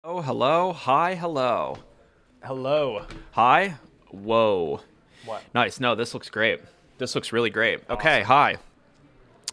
Oh, hello. Hi, hello. Hello. Hi. Whoa. What? Nice. No, this looks great. This looks really great. Okay, hi.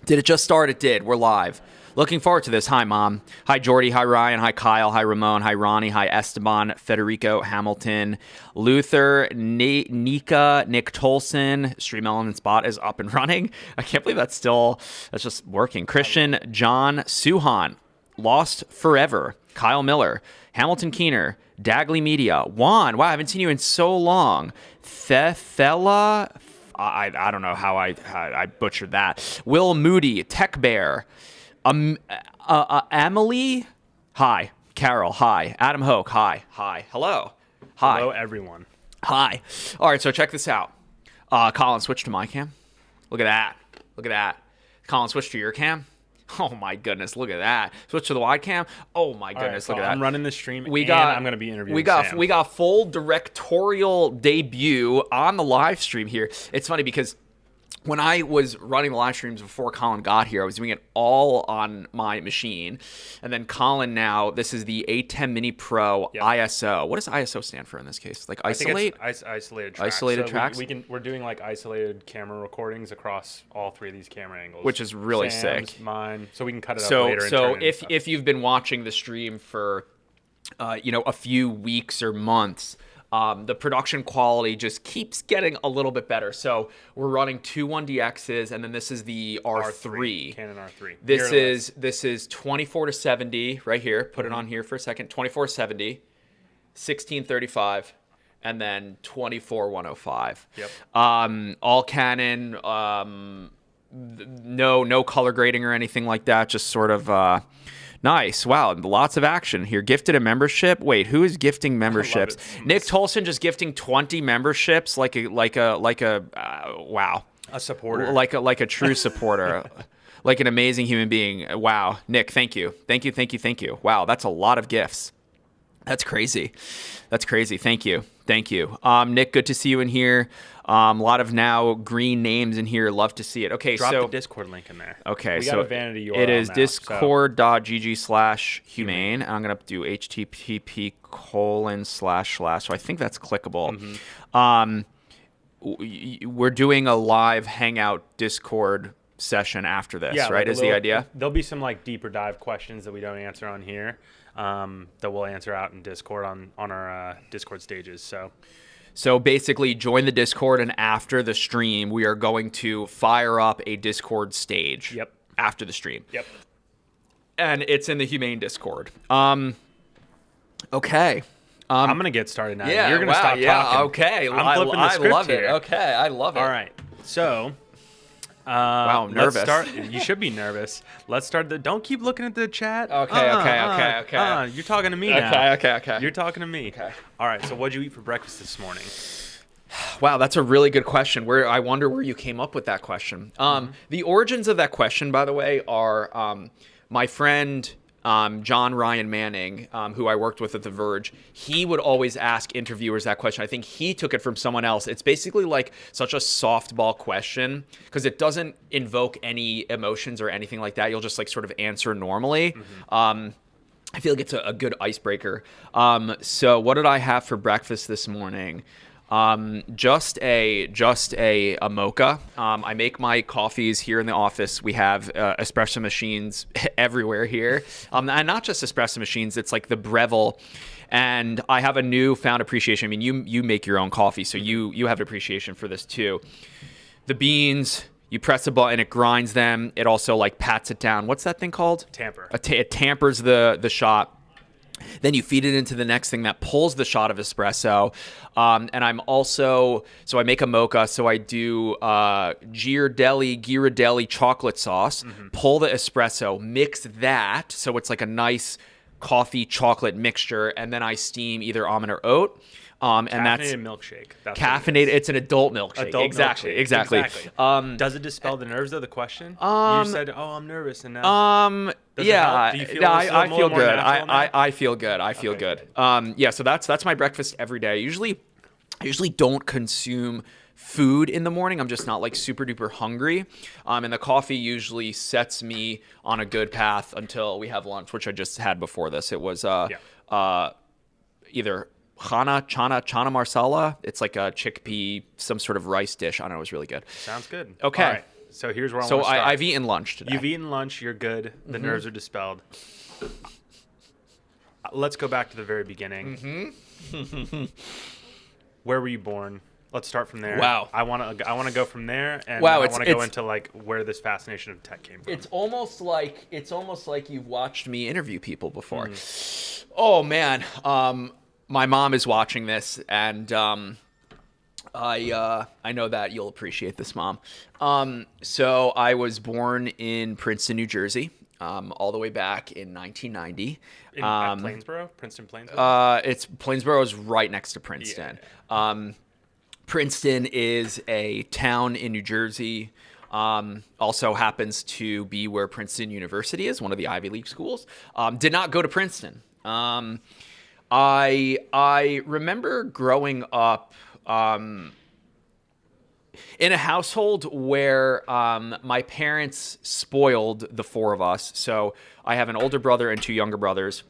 Did it just start? It did. We're live. Looking forward to this. Hi, Mom. Hi, Jordy. Hi, Ryan. Hi, Kyle. Hi, Ramon. Hi, Ronnie. Hi, Esteban. Federico. Hamilton. Luther. Nika. Nick Tolson. Stream Element Spot is up and running. I can't believe that's just working. Christian. John. Suhan. Lost Forever. Kyle Miller. Hamilton Keener. Dagley Media. Juan. Wow, I haven't seen you in so long. Thethella. I don't know how I butchered that. Will Moody. Tech Bear. Emily. Hi. Carol. Hi. Adam Hoke. Hi. Hi. Hello. Hi. Hello, everyone. Hi. All right, so check this out. Colin, switch to my cam. Look at that. Look at that. Colin, switch to your cam. Oh my goodness, look at that. Switch to the wide cam. Oh my goodness, All right, so look at that. I'm running the stream I'm going to be interviewing Sam. We got full directorial debut on the live stream here. It's funny because when I was running the live streams before Colin got here, I was doing it all on my machine. And then Colin now, this is the A10 Mini Pro ISO. What does ISO stand for in this case? Like isolate? Isolated tracks. Isolated so tracks? We're doing like isolated camera recordings across all three of these camera angles. Which is really Sam's, sick. Mine, so we can cut it up later. So if you've been watching the stream for a few weeks or months, the production quality just keeps getting a little bit better. So we're running two 1DXs, and then this is the R3. Canon R3. This is 24-70 right here. Put it on here for a second. 24-70, 16-35, and then 24-105. Yep. All Canon. No color grading or anything like that. Just sort of. Nice. Wow. Lots of action here. Gifted a membership. Wait, who is gifting memberships? Nick Tolson just gifting 20 memberships like a wow. A supporter. Like a true supporter. Like an amazing human being. Wow. Nick, thank you. Thank you. Wow, that's a lot of gifts. That's crazy. Thank you. Nick, good to see you in here. A lot of now green names in here. Love to see it. Okay, Drop the Discord link in there. Okay, we got a vanity URL it is now, discord.gg/humane. I'm going to do http:// So I think that's clickable. We're doing a live Hangout Discord session after this, right? Is the idea? There'll be some like deeper dive questions that we don't answer on here that we'll answer out in Discord on our Discord stages. So basically, join the Discord, and after the stream, we are going to fire up a Discord stage. Yep. After the stream. Yep. And it's in the Humane Discord. Okay. I'm gonna get started now. Yeah, You're gonna stop talking. Okay. I'm flipping the script love here. it. Okay, I love it. All right. So. Wow, nervous. You should be nervous. Let's start. Don't keep looking at the chat. Okay. You're talking to me now. Okay. You're talking to me. Okay. All right. So what'd you eat for breakfast this morning? Wow, that's a really good question. I wonder where you came up with that question. The origins of that question, by the way, are my friend John Ryan Manning, who I worked with at The Verge. He would always ask interviewers that question. I think he took it from someone else. It's basically like such a softball question because it doesn't invoke any emotions or anything like that. You'll just like sort of answer normally. I feel like it's a good icebreaker. So what did I have for breakfast this morning? Just a mocha. I make my coffees here in the office. We have espresso machines everywhere here. And not just espresso machines, it's like the Breville. And I have a newfound appreciation. I mean, you make your own coffee, so you have an appreciation for this too. The beans, you press a button, it grinds them. It also like pats it down. What's that thing called? Tamper. It tampers the shot. Then you feed it into the next thing that pulls the shot of espresso. And I'm also, so I make a mocha. So I do Ghirardelli chocolate sauce, pull the espresso, mix that. So it's like a nice coffee chocolate mixture. And then I steam either almond or oat. And that's milkshake. Caffeinated. It's an adult milkshake. Exactly. Does it dispel the nerves of the question? You said, "Oh, I'm nervous," and now. Yeah. Do you feel I feel more good. natural now? I feel good. I feel good. Yeah. So that's my breakfast every day. I usually don't consume food in the morning. I'm just not like super duper hungry. And the coffee usually sets me on a good path until we have lunch, which I just had before this. It was either chana marsala. It's like a chickpea, some sort of rice dish. I don't know. It was really good. Sounds good. Okay. All right. So here's where I want to start. I've eaten lunch today. You've eaten lunch. You're good. The nerves are dispelled. Let's go back to the very beginning. Where were you born? Let's start from there. Wow. I want to go from there, and Wow, I want to go into like where this fascination of tech came from. It's almost like you've watched me interview people before. Oh man, my mom is watching this, and I know that you'll appreciate this, Mom. So I was born in Princeton, New Jersey, all the way back in 1990. At Plainsboro? Princeton, Plainsboro? Plainsboro is right next to Princeton. Yeah. Princeton is a town in New Jersey. Also happens to be where Princeton University is, one of the Ivy League schools. Did not go to Princeton. I remember growing up in a household where my parents spoiled the four of us. So I have an older brother and two younger brothers,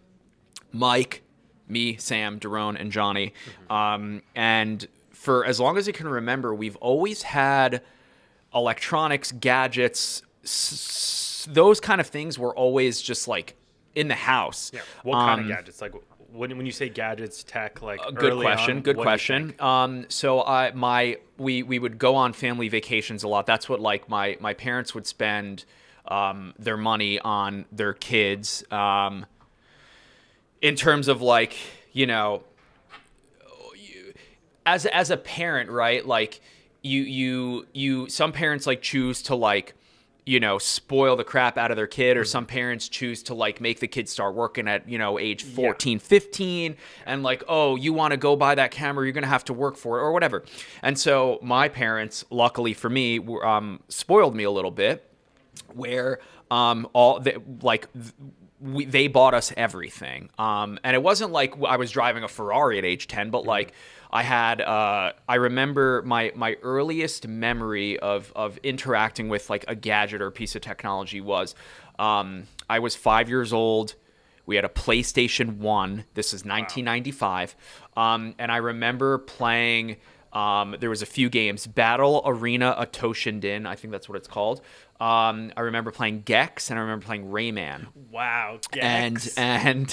Mike, me, Sam, Daron, and Johnny. And for as long as I can remember, we've always had electronics, gadgets, those kind of things were always just like in the house. Yeah. What kind of gadgets? Like when you say gadgets, tech, like good question. So we would go on family vacations a lot. That's what like my parents would spend their money on their kids. In terms of like, you know, as a parent, right? Like you some parents like choose to like, you know, spoil the crap out of their kid, or some parents choose to like make the kid start working at, you know, age 14, 15, and like, oh, you want to go buy that camera, you're going to have to work for it or whatever. And so my parents, luckily for me, spoiled me a little bit, where they bought us everything. And it wasn't like I was driving a Ferrari at age 10, but like I remember my earliest memory of interacting with like a gadget or a piece of technology was, I was 5 years old. We had a PlayStation 1. This is 1995. And I remember playing, there was a few games, Battle Arena Atoshinden, I think that's what it's called. I remember playing Gex, and I remember playing Rayman. Wow, Gex. And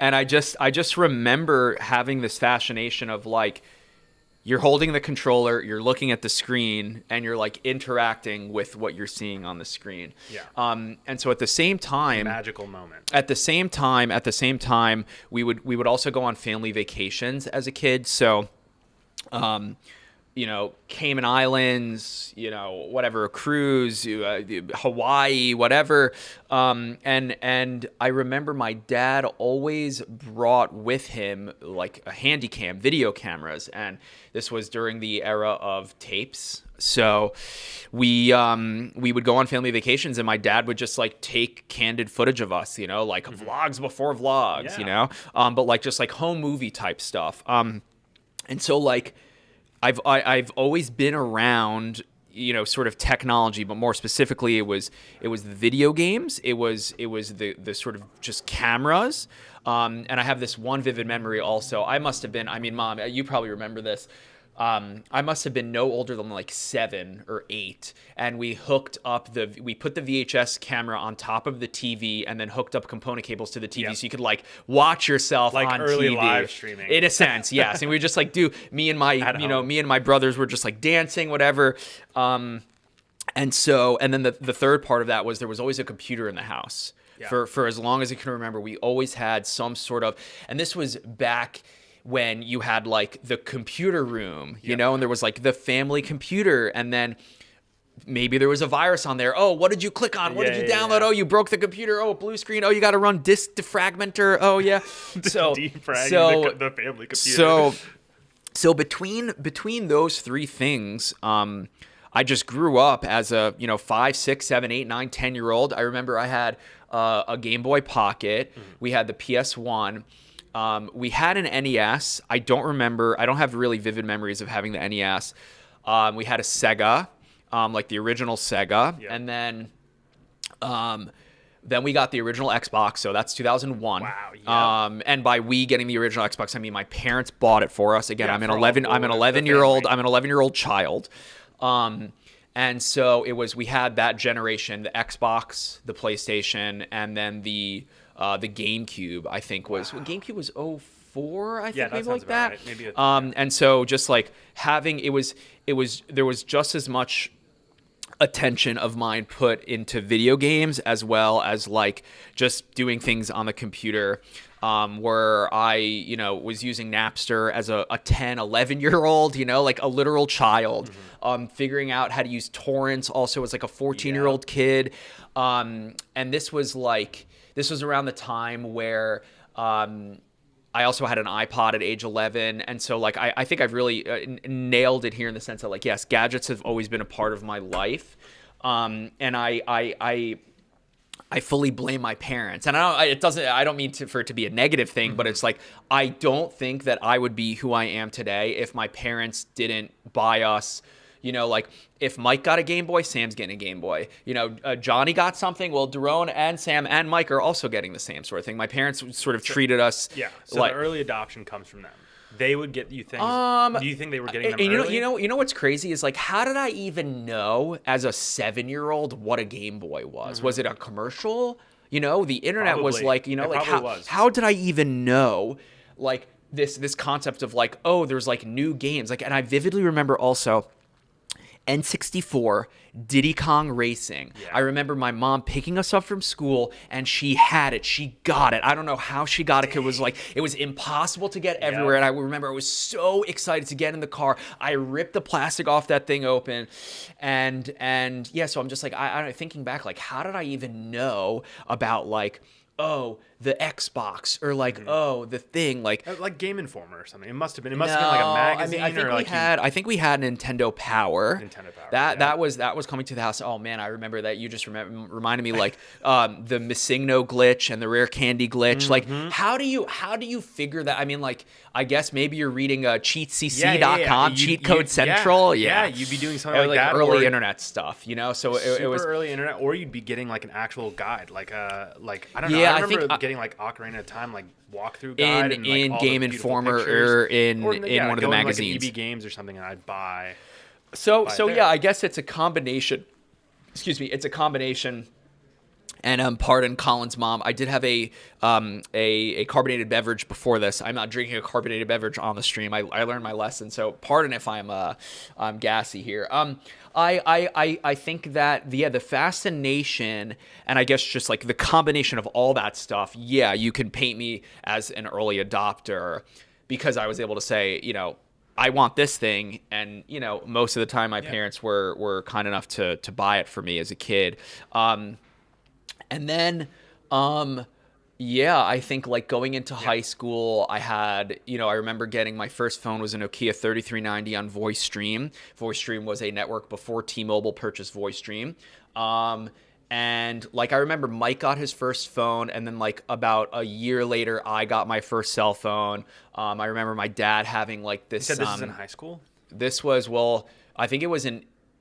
I just remember having this fascination of like, you're holding the controller, you're looking at the screen, and you're like interacting with what you're seeing on the screen. Yeah. And so at the same time, magical moment. At the same time, we would also go on family vacations as a kid. So, you know, Cayman Islands, you know, whatever, a cruise, Hawaii, whatever. And I remember my dad always brought with him like a handycam, video cameras. And this was during the era of tapes. So we would go on family vacations, and my dad would just like take candid footage of us, you know, like vlogs before vlogs, you know, but like just like home movie type stuff. And so like, I've always been around, you know, sort of technology, but more specifically, it was the video games. It was the sort of just cameras. And I have this one vivid memory also. I must have been, I mean, Mom, you probably remember this. I must have been no older than like 7 or 8, and we put the VHS camera on top of the TV, and then hooked up component cables to the TV, so you could like watch yourself like on early TV. Live streaming. In a sense, yes. And we would just like me and my brothers were just like dancing, whatever. And then the third part of that was there was always a computer in the house. Yeah. For as long as I can remember, we always had some sort of, and this was back when you had like the computer room, you know, and there was like the family computer, and then maybe there was a virus on there. Oh, what did you click on? What did you download? Oh, you broke the computer. Oh, blue screen. Oh, you got to run disk defragmenter. Oh, yeah. So defragging the family computer. So between those three things, I just grew up as a 5, 6, 7, 8, 9, 10-year-old. I remember I had a Game Boy Pocket. We had the PS1. We had an NES. I don't have really vivid memories of having the NES. We had a Sega, like the original Sega, Yep. and then we got the original Xbox, so that's 2001. Wow, yeah. And by we getting the original Xbox, I mean my parents bought it for us. Again, Yeah, I'm an for all 11 the I'm an family. 11-year-old child. And so we had that generation, the Xbox, the PlayStation, and then the GameCube, I think GameCube was 04, I think, Yeah, that maybe sounds like about that. right. Maybe And so just like having there was just as much attention of mine put into video games as well as like just doing things on the computer, where I was using Napster as a 10 11-year-old, like a literal child, figuring out how to use torrents also as like a 14-year-old kid. And this was around the time where I also had an iPod at age 11. And so like, I think I've really nailed it here in the sense that like, yes, gadgets have always been a part of my life. And I fully blame my parents. And I don't mean for it to be a negative thing, but it's like, I don't think that I would be who I am today if my parents didn't buy us, like if Mike got a Game Boy, Sam's getting a Game Boy. Johnny got something. Well, Daron and Sam and Mike are also getting the same sort of thing. My parents sort of treated us. Yeah. So like, the early adoption comes from them. They would get you things. Do you think they were getting them early? You know what's crazy is like, how did I even know as a 7-year-old what a Game Boy was? Was it a commercial? The internet was Probably. like, It like probably was. how did I even know like this concept of like, oh, there's like new games. Like, and I vividly remember also N64, Diddy Kong Racing. Yeah. I remember my mom picking us up from school and she had it. She got it. I don't know how she got it. It was impossible to get everywhere. And I remember I was so excited to get in the car. I ripped the plastic off that thing open. And yeah, so I'm just like, I'm thinking back, like, how did I even know about like, oh, the Xbox, or like, oh, the thing, like Game Informer or something. It must have been like a magazine. I think we had Nintendo Power. That was coming to the house. Oh man, I remember that. You just reminded me like the Missigno glitch and the Rare Candy glitch. Like, how do you figure that? I mean, like, I guess maybe you're reading cheatcc.com, Cheat Code Central. Yeah, you'd be doing something like that, early internet stuff, So it was early internet, or you'd be getting like an actual guide, like I don't know. Yeah, I remember getting like Ocarina of Time, like walkthrough guide in Game Informer or in one of the magazines, like EB Games or something, and I'd buy. So yeah, I guess it's a combination. Excuse me, it's a combination. And pardon Colin's mom. I did have a carbonated beverage before this. I'm not drinking a carbonated beverage on the stream. I learned my lesson. So pardon if I'm gassy here. I think that the fascination, and I guess just like the combination of all that stuff. Yeah, you can paint me as an early adopter because I was able to say, I want this thing, and most of the time my parents were kind enough to buy it for me as a kid. And then, I think like going into high school, I had, I remember getting my first phone was a Nokia 3390 on VoiceStream. VoiceStream was a network before T-Mobile purchased VoiceStream. And like, I remember Mike got his first phone, and then like about a year later, I got my first cell phone. I remember my dad having like this. You said this is in high school? This was, I think it was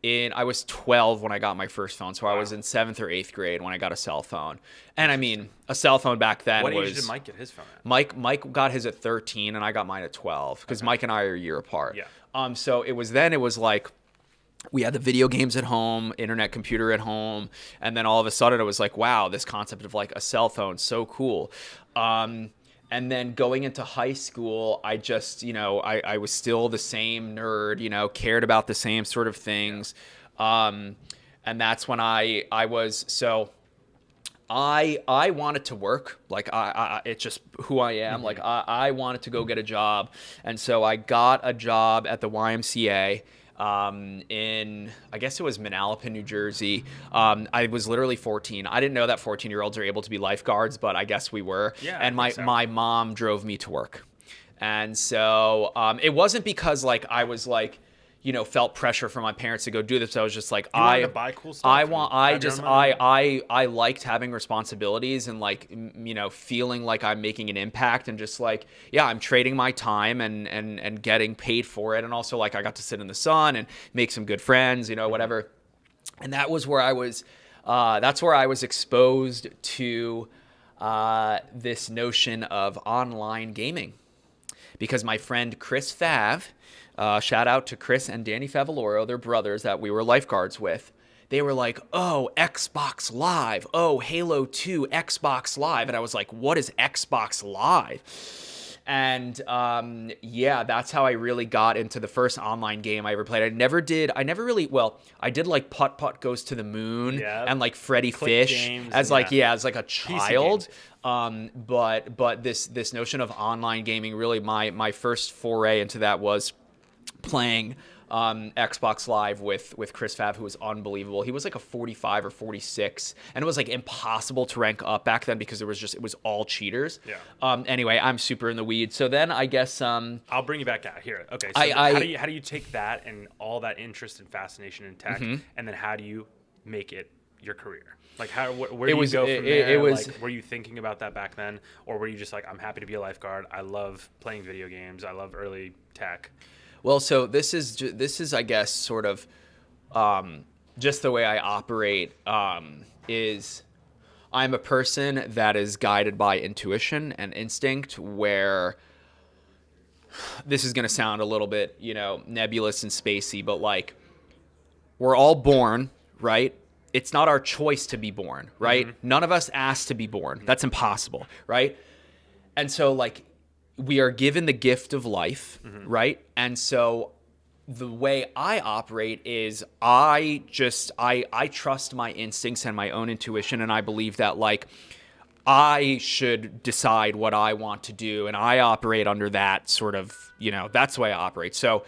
I was 12 when I got my first phone, so I was in 7th or 8th grade when I got a cell phone. And I mean, a cell phone back then was... What age did Mike get his phone at? Mike got his at 13, and I got mine at 12, because Mike and I are a year apart. Yeah. So it was like, we had the video games at home, internet computer at home, and then all of a sudden it was like, wow, this concept of like a cell phone, so cool. And then going into high school, I just, I was still the same nerd, cared about the same sort of things. And that's when I wanted to work. Like, it's just who I am. Like, I wanted to go get a job. And so I got a job at the YMCA. I guess it was Manalapan, New Jersey. I was literally 14. I didn't know that 14-year-olds are able to be lifeguards, but I guess we were. Yeah, and my mom drove me to work. And so it wasn't because like I was like, felt pressure from my parents to go do this. I was just like, You wanted to buy cool stuff. I liked having responsibilities and like, feeling like I'm making an impact and just like, yeah, I'm trading my time and getting paid for it. And also like I got to sit in the sun and make some good friends, whatever. And that was where I was, that's where I was exposed to this notion of online gaming. Because my friend Chris Fav, shout out to Chris and Danny Favaloro, they're brothers that we were lifeguards with. They were like, oh, Xbox Live. Oh, Halo 2, Xbox Live. And I was like, what is Xbox Live? And that's how I really got into the first online game I ever played. I did like Putt Putt Goes to the Moon and like Freddy Fish as like a child. But this notion of online gaming, really my first foray into that was playing Xbox Live with Chris Fav, who was unbelievable. He was like a 45 or 46, and it was like impossible to rank up back then because it was all cheaters. Anyway, I'm super in the weeds. So then I guess I'll bring you back out here. Okay, so how do you take that and all that interest and fascination in tech, and then how do you make it your career? Like where do you go from there? Were you thinking about that back then, or were you just like, I'm happy to be a lifeguard, I love playing video games, I love early tech? Well, so this is I guess sort of just the way I operate. Is I'm a person that is guided by intuition and instinct, where this is going to sound a little bit nebulous and spacey, but like we're all born, right? It's not our choice to be born, right? None of us asked to be born. That's impossible, right? And so like we are given the gift of life, right? And so the way I operate is I trust my instincts and my own intuition, and I believe that like I should decide what I want to do, and I operate under that sort of, that's the way I operate. So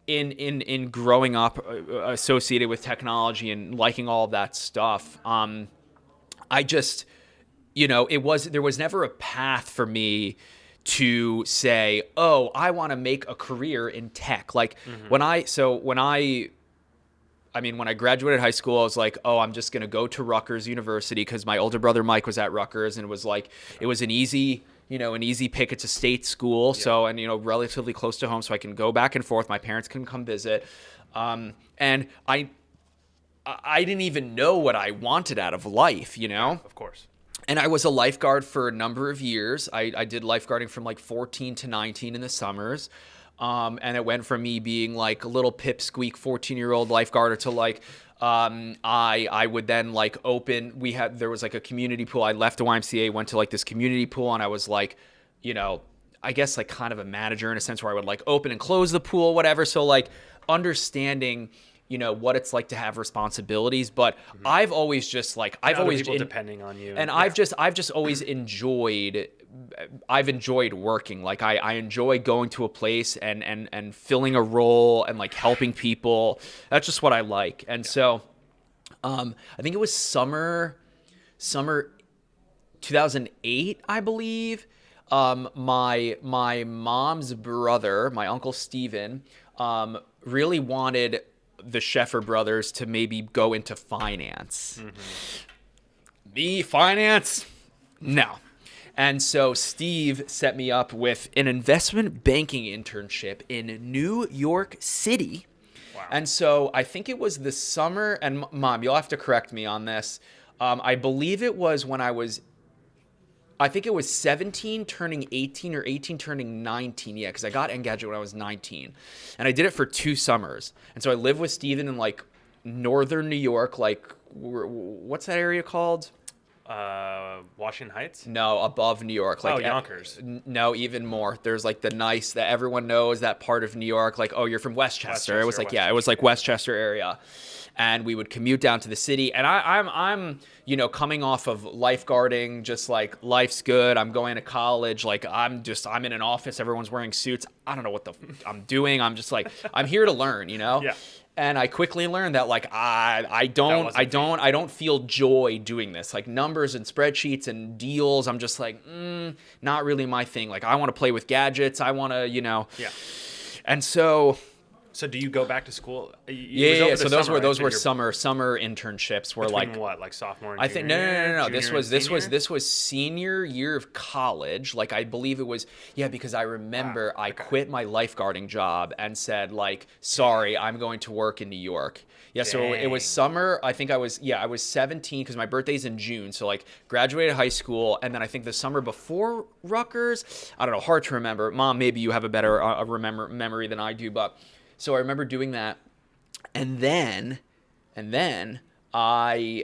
in growing up associated with technology and liking all of that stuff, I just, there was never a path for me to say, oh, I want to make a career in tech. Like when I graduated high school, I was like, oh, I'm just going to go to Rutgers University because my older brother Mike was at Rutgers, and it was like, it was an easy pick. It's a state school. So, and, relatively close to home, so I can go back and forth. My parents can come visit. And I didn't even know what I wanted out of life, Of course. And I was a lifeguard for a number of years. I did lifeguarding from like 14 to 19 in the summers. And it went from me being like a little pipsqueak 14-year-old lifeguarder to like, I would then like there was like a community pool. I left the YMCA, went to like this community pool, and I was like, I guess like kind of a manager in a sense, where I would like open and close the pool, whatever. So like understanding what it's like to have responsibilities, but I've always just like, depending on you. And I've just always enjoyed working. Like I enjoy going to a place and filling a role and like helping people. That's just what I like. And so, I think it was summer 2008, I believe. My mom's brother, my uncle Steven, really wanted the Sheffer brothers to maybe go into finance. Me, finance? No. And so Steve set me up with an investment banking internship in New York City. Wow. And so I think it was the summer, and Mom, you'll have to correct me on this. I believe it was when I think it was 17 turning 18 or 18 turning 19. Yeah, because I got Engadget when I was 19. And I did it for 2 summers. And so I lived with Steven in like northern New York, like what's that area called? Washington Heights? No, above New York. Like Yonkers. No, even more. There's like the nice that everyone knows, that part of New York. Like, oh, you're from Westchester. It was like, it was like Westchester area. And we would commute down to the city. And I'm coming off of lifeguarding, just like life's good. I'm going to college. Like I'm in an office. Everyone's wearing suits. I don't know what I'm doing. I'm just like, I'm here to learn, Yeah. And I quickly learned that like I don't feel joy doing this. Like numbers and spreadsheets and deals, I'm just like, not really my thing. Like I want to play with gadgets. I want to, Yeah. And so So do you go back to school? Yeah. So those were summer internships. Were like what, like sophomore? And I think no. This was senior year of college. Like I believe it was because I remember I quit my lifeguarding job and said like, sorry, I'm going to work in New York. Yeah, so it was summer. I think I was 17 because my birthday's in June. So like graduated high school, and then I think the summer before Rutgers. I don't know, hard to remember. Mom, maybe you have a better memory than I do, but. So I remember doing that, and then I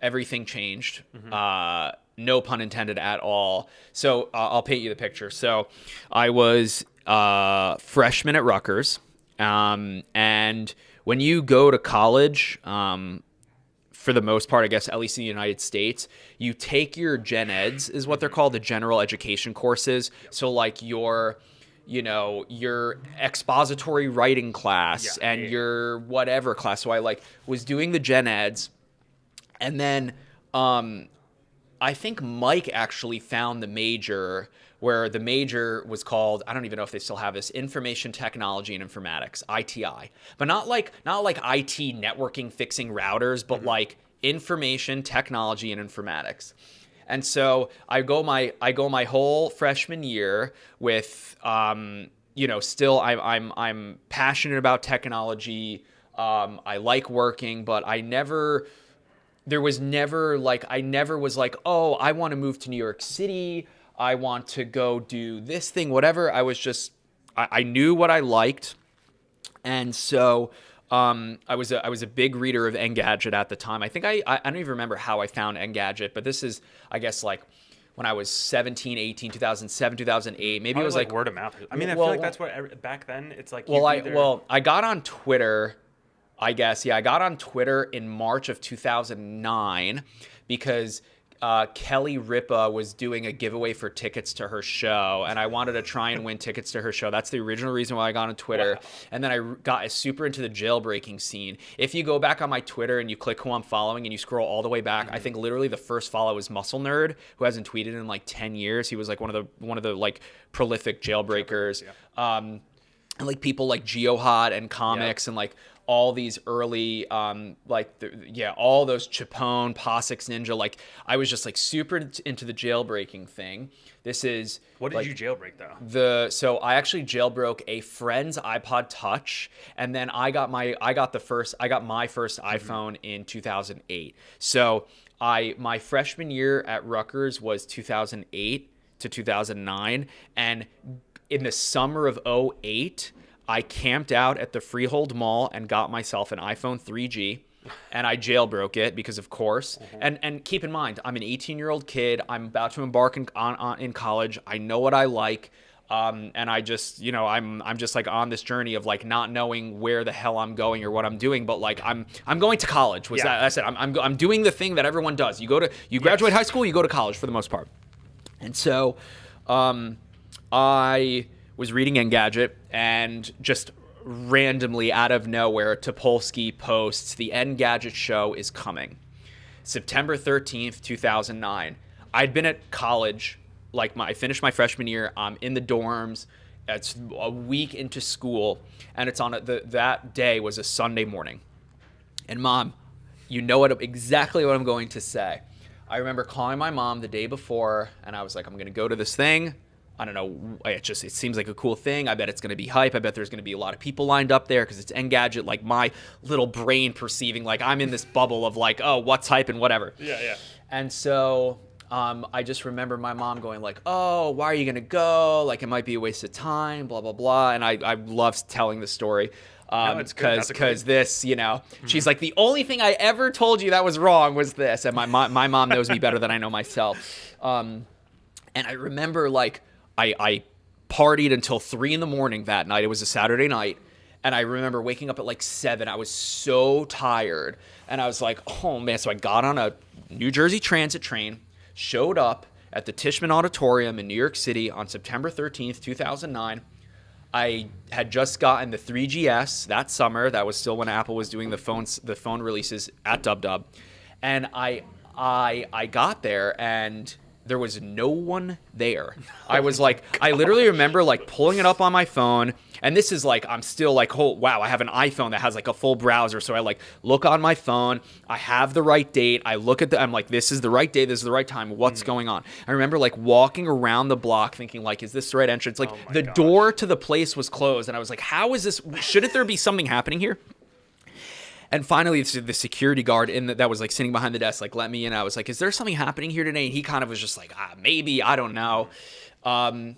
everything changed. No pun intended at all. So I'll paint you the picture. So I was freshman at Rutgers, and when you go to college, for the most part, I guess, at least in the United States, you take your gen eds, is what they're called, the general education courses. So like your expository writing class and your whatever class. So I like was doing the gen eds, and then I think Mike actually found the major, where the major was called, I don't even know if they still have this, Information Technology and Informatics, ITI. But not like IT networking fixing routers, but like Information Technology and Informatics. And so I go my whole freshman year with still I'm passionate about technology. I like working, but I never was like, oh, I want to move to New York City. I want to go do this thing, whatever. I was just I knew what I liked, and so. I was a big reader of Engadget at the time. I think I don't even remember how I found Engadget, but this is, I guess, like when I was 17, 18, 2007, 2008. Maybe probably it was like word of mouth. I mean, I feel like that's what back then it's like. I got on Twitter, I guess. Yeah, I got on Twitter in March of 2009 because Kelly Ripa was doing a giveaway for tickets to her show, and I wanted to try and win tickets to her show. That's the original reason why I got on Twitter. Wow. And then I got super into the jailbreaking scene. If you go back on my Twitter and you click who I'm following and you scroll all the way back, I think literally the first follow was Muscle Nerd, who hasn't tweeted in like 10 years. He was like one of the like prolific jailbreakers. And like people like Geohot and comics and like all these early, all those Chapone, POSIX Ninja. Like I was just like super into the jailbreaking thing. This is what did you jailbreak though? So I actually jailbroke a friend's iPod Touch, and then I got my first iPhone in 2008. So my freshman year at Rutgers was 2008 to 2009, and in the summer of 2008. I camped out at the Freehold Mall and got myself an iPhone 3G, and I jailbroke it because, of course. And keep in mind, I'm an 18-year-old kid. I'm about to embark in college. I know what I like, and I just, I'm just like on this journey of like not knowing where the hell I'm going or what I'm doing, but like I'm going to college. That's it. I'm doing the thing that everyone does. You graduate high school, you go to college for the most part, and so I was reading Engadget, and just randomly out of nowhere, Topolsky posts, "The Gadget Show is coming. September 13th, 2009. I'd been at college, I finished my freshman year. I'm in the dorms. It's a week into school, and it's on that day was a Sunday morning. And Mom, you know exactly what I'm going to say. I remember calling my mom the day before, and I was like, I'm going to go to this thing. I don't know. It seems like a cool thing. I bet it's going to be hype. I bet there's going to be a lot of people lined up there because it's Engadget. Like my little brain perceiving, like I'm in this bubble of like, oh, what's hype and whatever. Yeah. And so I just remember my mom going like, oh, why are you going to go? Like it might be a waste of time, blah, blah, blah. And I love telling the story. Because this, she's like, the only thing I ever told you that was wrong was this. And my mom knows me better than I know myself. And I remember like, I partied until 3 a.m. that night. It was a Saturday night. And I remember waking up at like 7. I was so tired. And I was like, oh man. So I got on a New Jersey Transit train, showed up at the Tishman Auditorium in New York City on September 13th, 2009. I had just gotten the 3GS that summer. That was still when Apple was doing the phone releases at DubDub. And I got there, and There was no one there. I was like, I literally remember like pulling it up on my phone. And this is like, I'm still like, oh, wow, I have an iPhone that has like a full browser. So I like look on my phone. I have the right date. I look at I'm like, this is the right day. This is the right time. What's going on? I remember like walking around the block thinking like, is this the right entrance? Like the door to the place was closed. And I was like, how is this? Shouldn't there be something happening here? And finally, the security guard that was like sitting behind the desk, like, let me in. I was like, is there something happening here today? And he kind of was just like, maybe, I don't know. And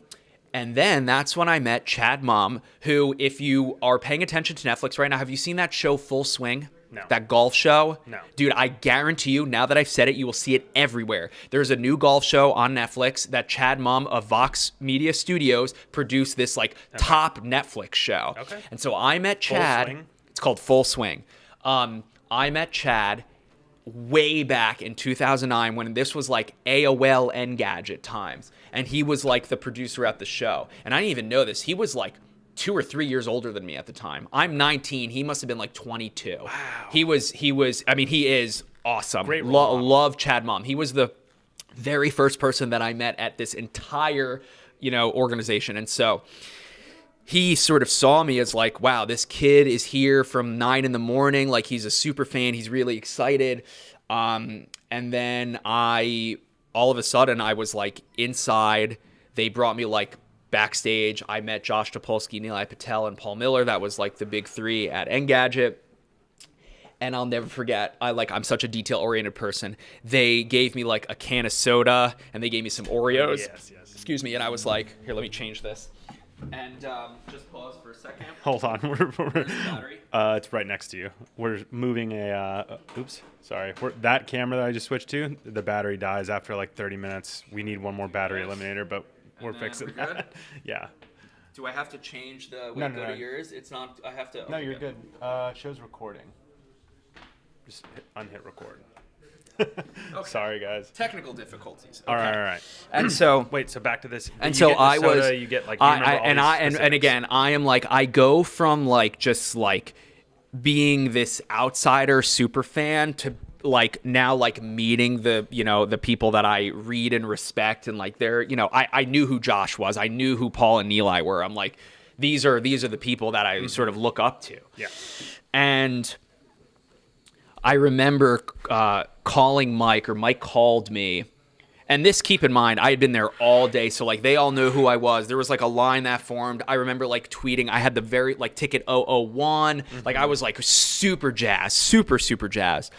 then that's when I met Chad Mom, who, if you are paying attention to Netflix right now, have you seen that show Full Swing? No. That golf show? No. Dude, I guarantee you, now that I've said it, you will see it everywhere. There's a new golf show on Netflix that Chad Mom of VOX Media Studios produced this like top Netflix show. Okay. And so I met Chad. It's called Full Swing. I met Chad way back in 2009 when this was like AOL Engadget times. And he was like the producer at the show. And I didn't even know this. He was like 2 or 3 years older than me at the time. I'm 19. He must have been like 22. Wow. He is awesome. Great love Chad Mom. He was the very first person that I met at this entire, organization. And so he sort of saw me as like, wow, this kid is here from 9 a.m. Like, he's a super fan. He's really excited. And then all of a sudden I was like inside. They brought me like backstage. I met Josh Topolsky, Nilay Patel, and Paul Miller. That was like the big three at Engadget. And I'll never forget, I'm such a detail-oriented person. They gave me like a can of soda and they gave me some Oreos. Yes. Excuse me. And I was like, here, let me change this. And just pause for a second. Hold on. Where's the battery? It's right next to you. We're moving oops, sorry. That camera that I just switched to, the battery dies after like 30 minutes. We need one more battery eliminator, but we're fixing that. Yeah. Do I have to change the way to go to yours? It's not, I have to. No, you're good. Show's recording. Just unhit record. Okay. Sorry, guys. Technical difficulties. Okay. All right. And so wait. So back to this. And so I was. You get like. And again, I am like, I go from like just like being this outsider super fan to like now like meeting the the people that I read and respect, and like they're I knew who Josh was. I knew who Paul and Nilay were. I'm like, these are the people that I sort of look up to. Yeah. And I remember calling Mike, or Mike called me. And this, keep in mind, I had been there all day. So, like, they all knew who I was. There was, like, a line that formed. I remember, like, tweeting. I had the very, like, ticket 001. Mm-hmm. Like, I was, like, super jazzed. Super jazzed.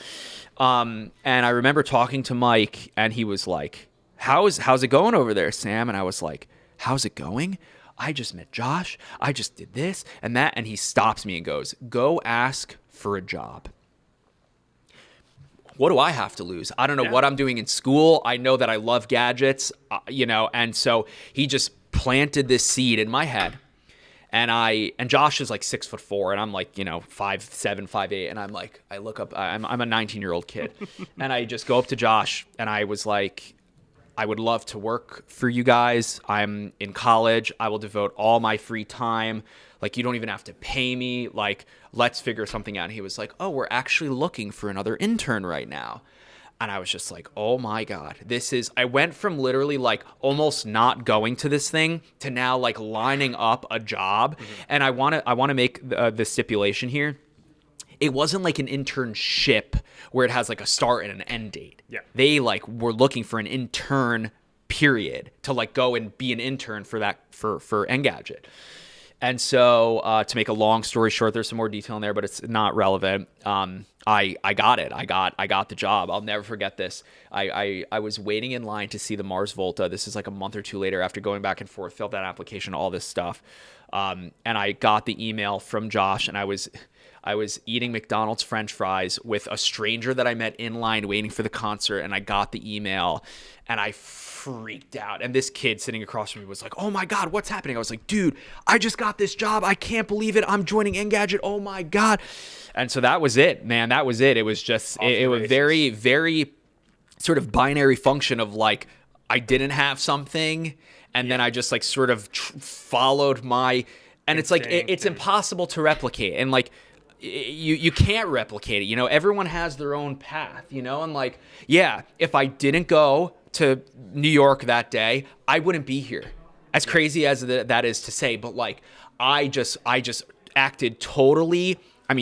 And I remember talking to Mike, and he was like, how's it going over there, Sam? And I was like, how's it going? I just met Josh. I just did this and that. And he stops me and goes, go ask for a job. What do I have to lose? I don't know what I'm doing in school. I know that I love gadgets, and so he just planted this seed in my head. And Josh is like 6'4", and I'm like, 5'7", 5'8", and I'm like, I look up, I'm a 19-year-old kid, and I just go up to Josh, and I was like, I would love to work for you guys. I'm in college. I will devote all my free time. Like, you don't even have to pay me. Like, let's figure something out. And he was like, oh, we're actually looking for another intern right now. And I was just like, oh my God, I went from literally like almost not going to this thing to now like lining up a job. Mm-hmm. And I want to make the stipulation here. It wasn't like an internship where it has like a start and an end date. Yeah. They like were looking for an intern period to like go and be an intern for Engadget. And so to make a long story short, there's some more detail in there, but it's not relevant. I got it. I got the job. I'll never forget this. I was waiting in line to see the Mars Volta. This is like a month or two later after going back and forth, filled that application, all this stuff. And I got the email from Josh, and I was eating McDonald's French fries with a stranger that I met in line waiting for the concert, and I got the email, and I freaked out. And this kid sitting across from me was like, oh my God, what's happening? I was like, dude, I just got this job. I can't believe it. I'm joining Engadget. Oh my God. And so that was it, man. That was it. It was just, it was very, very sort of binary function of like, I didn't have something, and then I just like sort of followed my, and it's like, it's impossible to replicate. And like, you can't replicate it. Everyone has their own path, and like, yeah, if I didn't go to New York that day, I wouldn't be here. As crazy as that is to say, but like, I just acted totally,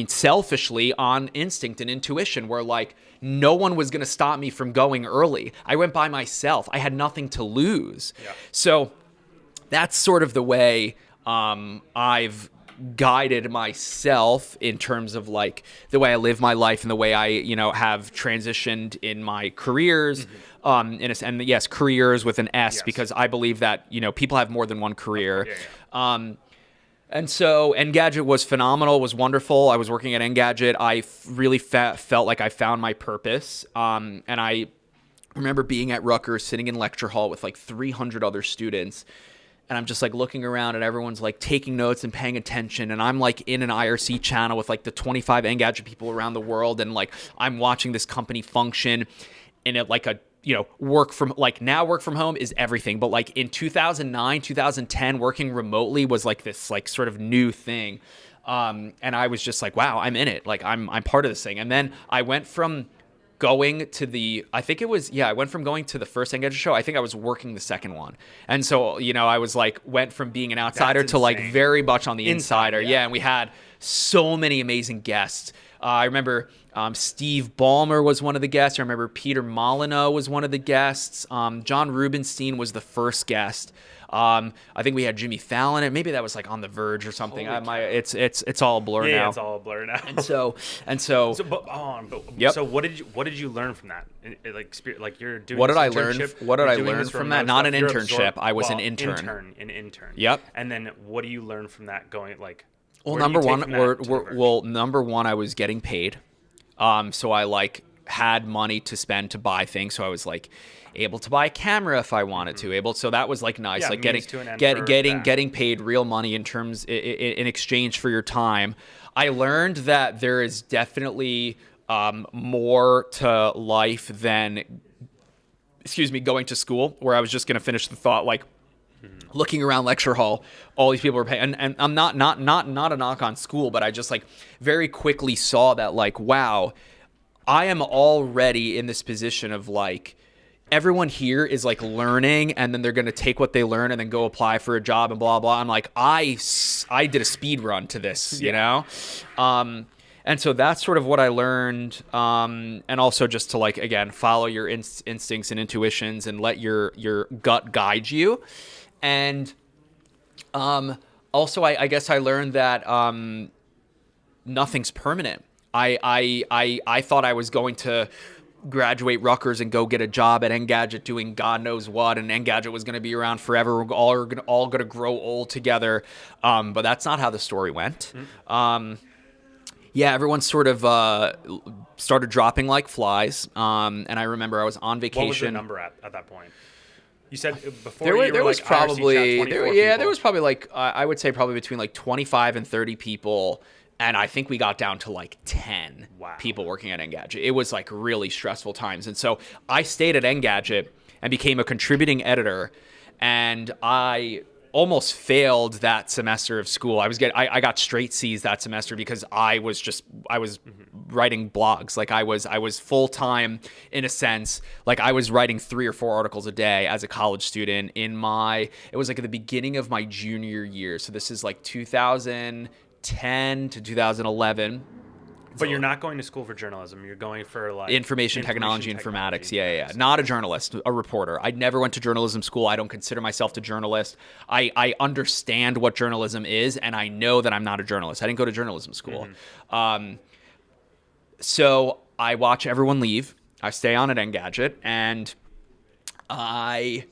selfishly on instinct and intuition, where like no one was going to stop me from going early. I went by myself. I had nothing to lose. Yeah. So that's sort of the way I've guided myself in terms of like the way I live my life and the way I, have transitioned in my careers. And yes, careers with an S, because I believe that, people have more than one career. And so Engadget was phenomenal, was wonderful. I was working at Engadget. I really felt like I found my purpose. And I remember being at Rutgers, sitting in lecture hall with like 300 other students. And I'm just like looking around and everyone's like taking notes and paying attention. And I'm like in an IRC channel with like the 25 Engadget people around the world. And like I'm watching this company function in it like a, work from home is everything. But like in 2009, 2010, working remotely was like this like sort of new thing. And I was just like, wow, I'm in it. Like I'm part of this thing. And then I went from going to I went from going to the first Gadget Show. I think I was working the second one. And so, I was like, went from being an outsider to like very much on the insider. Yeah. And we had so many amazing guests. I remember Steve Ballmer was one of the guests. I remember Peter Molyneux was one of the guests. John Rubinstein was the first guest. I think we had Jimmy Fallon, and maybe that was like on the Verge or something. It's all a blur now. Yeah, it's all a blur now. Yep. So what did you learn from that? Like you're doing. What did I learn? What did I learn from that? Not an internship. I was an intern. An intern. Yep. And then what do you learn from that? Going like. Well, number one, I was getting paid. So I like had money to spend to buy things. So I was like able to buy a camera if I wanted to. So that was like nice. Yeah, like getting paid real money in exchange for your time. I learned that there is definitely more to life than going to school, where I was just going to finish the thought like looking around lecture hall, all these people were paying, and I'm not a knock on school, but I just like very quickly saw that like, wow, I am already in this position of like, everyone here is like learning, and then they're going to take what they learn and then go apply for a job and blah, blah. I'm like, I did a speed run to this, and so that's sort of what I learned. And also just to like, again, follow your instincts and intuitions and let your gut guide you. And also, I guess I learned that nothing's permanent. I thought I was going to graduate Rutgers and go get a job at Engadget doing God knows what, and Engadget was going to be around forever. We're all going to grow old together. But that's not how the story went. Everyone sort of started dropping like flies. And I remember I was on vacation. What was the number at that point? You said before there was probably like I would say probably between like 25 and 30 people, and I think we got down to like 10 people working at Engadget. It was like really stressful times, and so I stayed at Engadget and became a contributing editor, and I almost failed that semester of school. I got straight C's that semester because I was writing blogs. Like I was full time in a sense. Like I was writing 3 or 4 articles a day as a college student it was like at the beginning of my junior year. So this is like 2010 to 2011. But you're not going to school for journalism. You're going for like information technology, informatics. Yeah. Not a journalist, a reporter. I never went to journalism school. I don't consider myself a journalist. I understand what journalism is, and I know that I'm not a journalist. I didn't go to journalism school. So I watch everyone leave. I stay on at Engadget, and I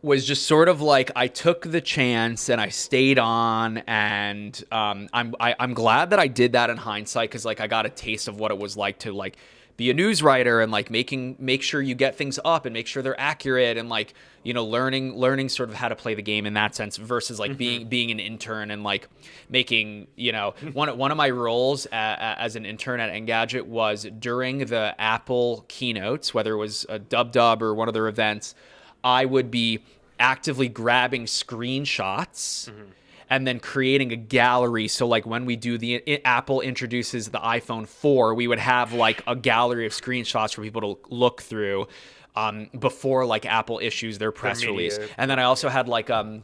was just sort of like, I took the chance and I stayed on, and I'm glad that I did that in hindsight, because like I got a taste of what it was like to like be a news writer and like make sure you get things up and make sure they're accurate, and like learning sort of how to play the game in that sense versus like being an intern and like making one of my roles as an intern at Engadget was during the Apple keynotes, whether it was a Dub or one of their events, I would be actively grabbing screenshots and then creating a gallery. So like when we do Apple introduces the iPhone 4, we would have like a gallery of screenshots for people to look through before like Apple issues their press release. And then I also had like a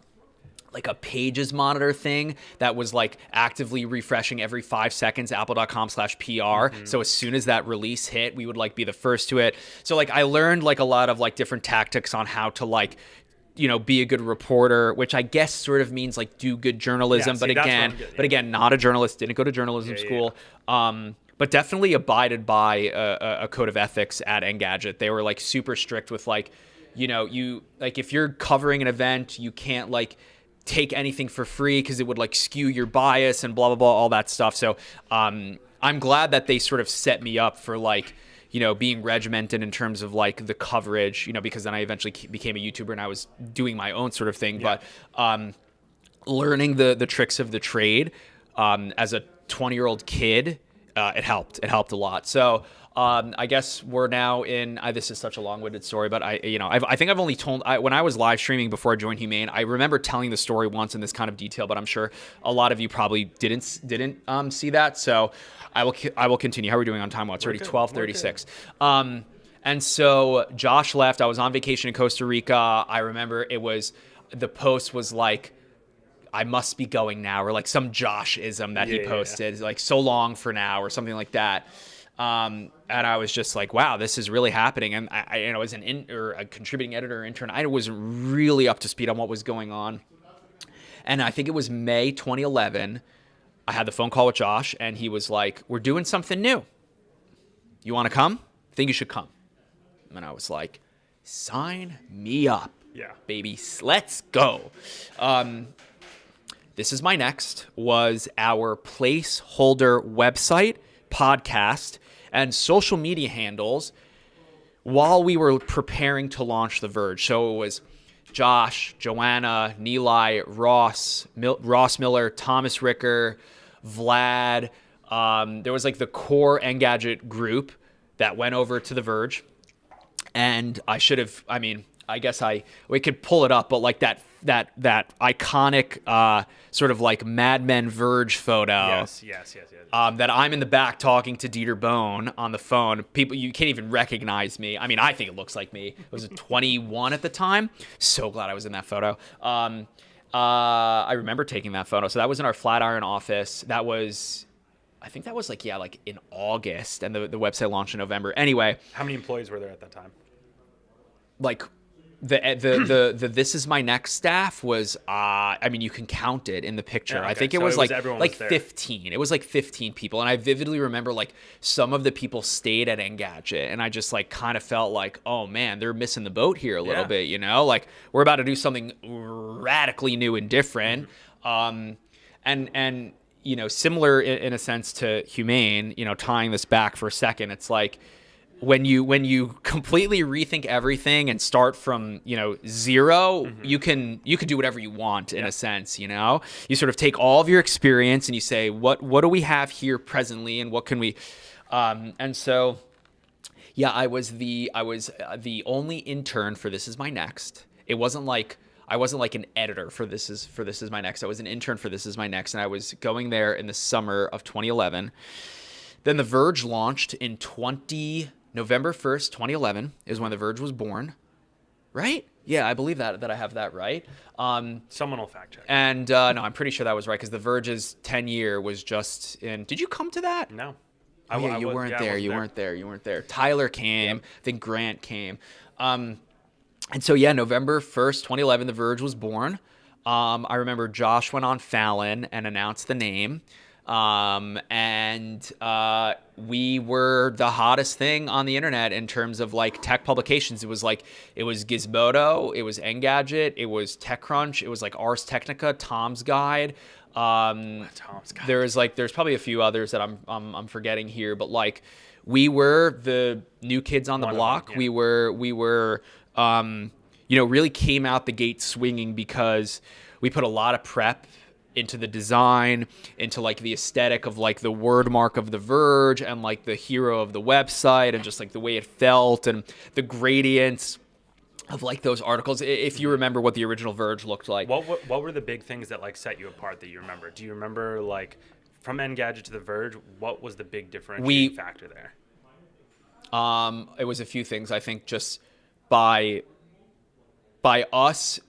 pages monitor thing that was like actively refreshing every 5 seconds, apple.com/PR. So as soon as that release hit, we would like be the first to it. So like I learned like a lot of like different tactics on how to like, be a good reporter, which I guess sort of means like do good journalism. But again, not a journalist, didn't go to journalism school. But definitely abided by a code of ethics at Engadget. They were like super strict with like, you like if you're covering an event, you can't like take anything for free because it would like skew your bias and blah, blah, blah, all that stuff. So I'm glad that they sort of set me up for like, being regimented in terms of like the coverage, because then I eventually became a YouTuber and I was doing my own sort of thing. Yeah. But learning the tricks of the trade as a 20-year-old kid, it helped. It helped a lot. So I guess we're now in. This is such a long-winded story, but I think I've only told when I was live streaming before I joined Humane. I remember telling the story once in this kind of detail, but I'm sure a lot of you probably didn't see that. So I will continue. How are we doing on time? It's already 12:36. And so Josh left. I was on vacation in Costa Rica. I remember the post was like, I must be going now, or like some Josh-ism that he posted, like so long for now or something like that. And I was just like, wow, this is really happening. And I as a contributing editor or intern, I wasn't really up to speed on what was going on. And I think it was May 2011. I had the phone call with Josh and he was like, we're doing something new. You want to come? I think you should come. And I was like, sign me up. Yeah, baby. Let's go. This Is My Next was our placeholder website, podcast, and social media handles while we were preparing to launch The Verge. So it was Josh, Joanna, Nilay, Ross Miller, Thomas Ricker, Vlad. There was like the core Engadget group that went over to The Verge. And I guess we could pull it up, but like that iconic sort of like Mad Men Verge photo. Yes. That I'm in the back talking to Dieter Bohn on the phone. People, you can't even recognize me. I mean, I think it looks like me. I was 21 at the time. So glad I was in that photo. I remember taking that photo. So that was in our Flatiron office. I think that was like in August, and the website launched in November. Anyway. How many employees were there at that time? Like the This Is My Next staff was you can count it in the picture. Yeah, okay. I think it was 15. It was like 15 people, and I vividly remember like some of the people stayed at Engadget, and I just like kind of felt like, oh man, they're missing the boat here a little bit, like we're about to do something radically new and different. And similar in a sense to Humane, tying this back for a second, it's like when you completely rethink everything and start from zero, you can do whatever you want in a sense. You sort of take all of your experience and you say, what do we have here presently, and what can we and so I was the only intern for This Is My Next. I wasn't like an editor for This Is My Next. I was an intern for This Is My Next, and I was going there in the summer of 2011. Then The Verge launched in November 1st, 2011 is when The Verge was born, right? Yeah, I believe that I have that right. Someone will fact check. And no, I'm pretty sure that was right, because The Verge's 10-year was just in. Did you come to that? No. You weren't there. You weren't there. Tyler came. Yep. I think Grant came. And so, November 1st, 2011, The Verge was born. I remember Josh went on Fallon and announced the name. And we were the hottest thing on the internet in terms of like tech publications. It was Gizmodo, it was Engadget, it was TechCrunch, it was like Ars Technica, Tom's Guide. Tom's Guide. There's probably a few others that I'm forgetting here, but like we were the new kids on the block. Them, yeah. We were really came out the gate swinging because we put a lot of prep into the design, into like the aesthetic of like the word mark of The Verge and like the hero of the website and just like the way it felt and the gradients. of like those articles. If you remember what the original Verge looked like. What were the big things that like set you apart that you remember? Do you remember like from Engadget to the Verge, what was the big differentiating factor there? It was a few things. I think just by us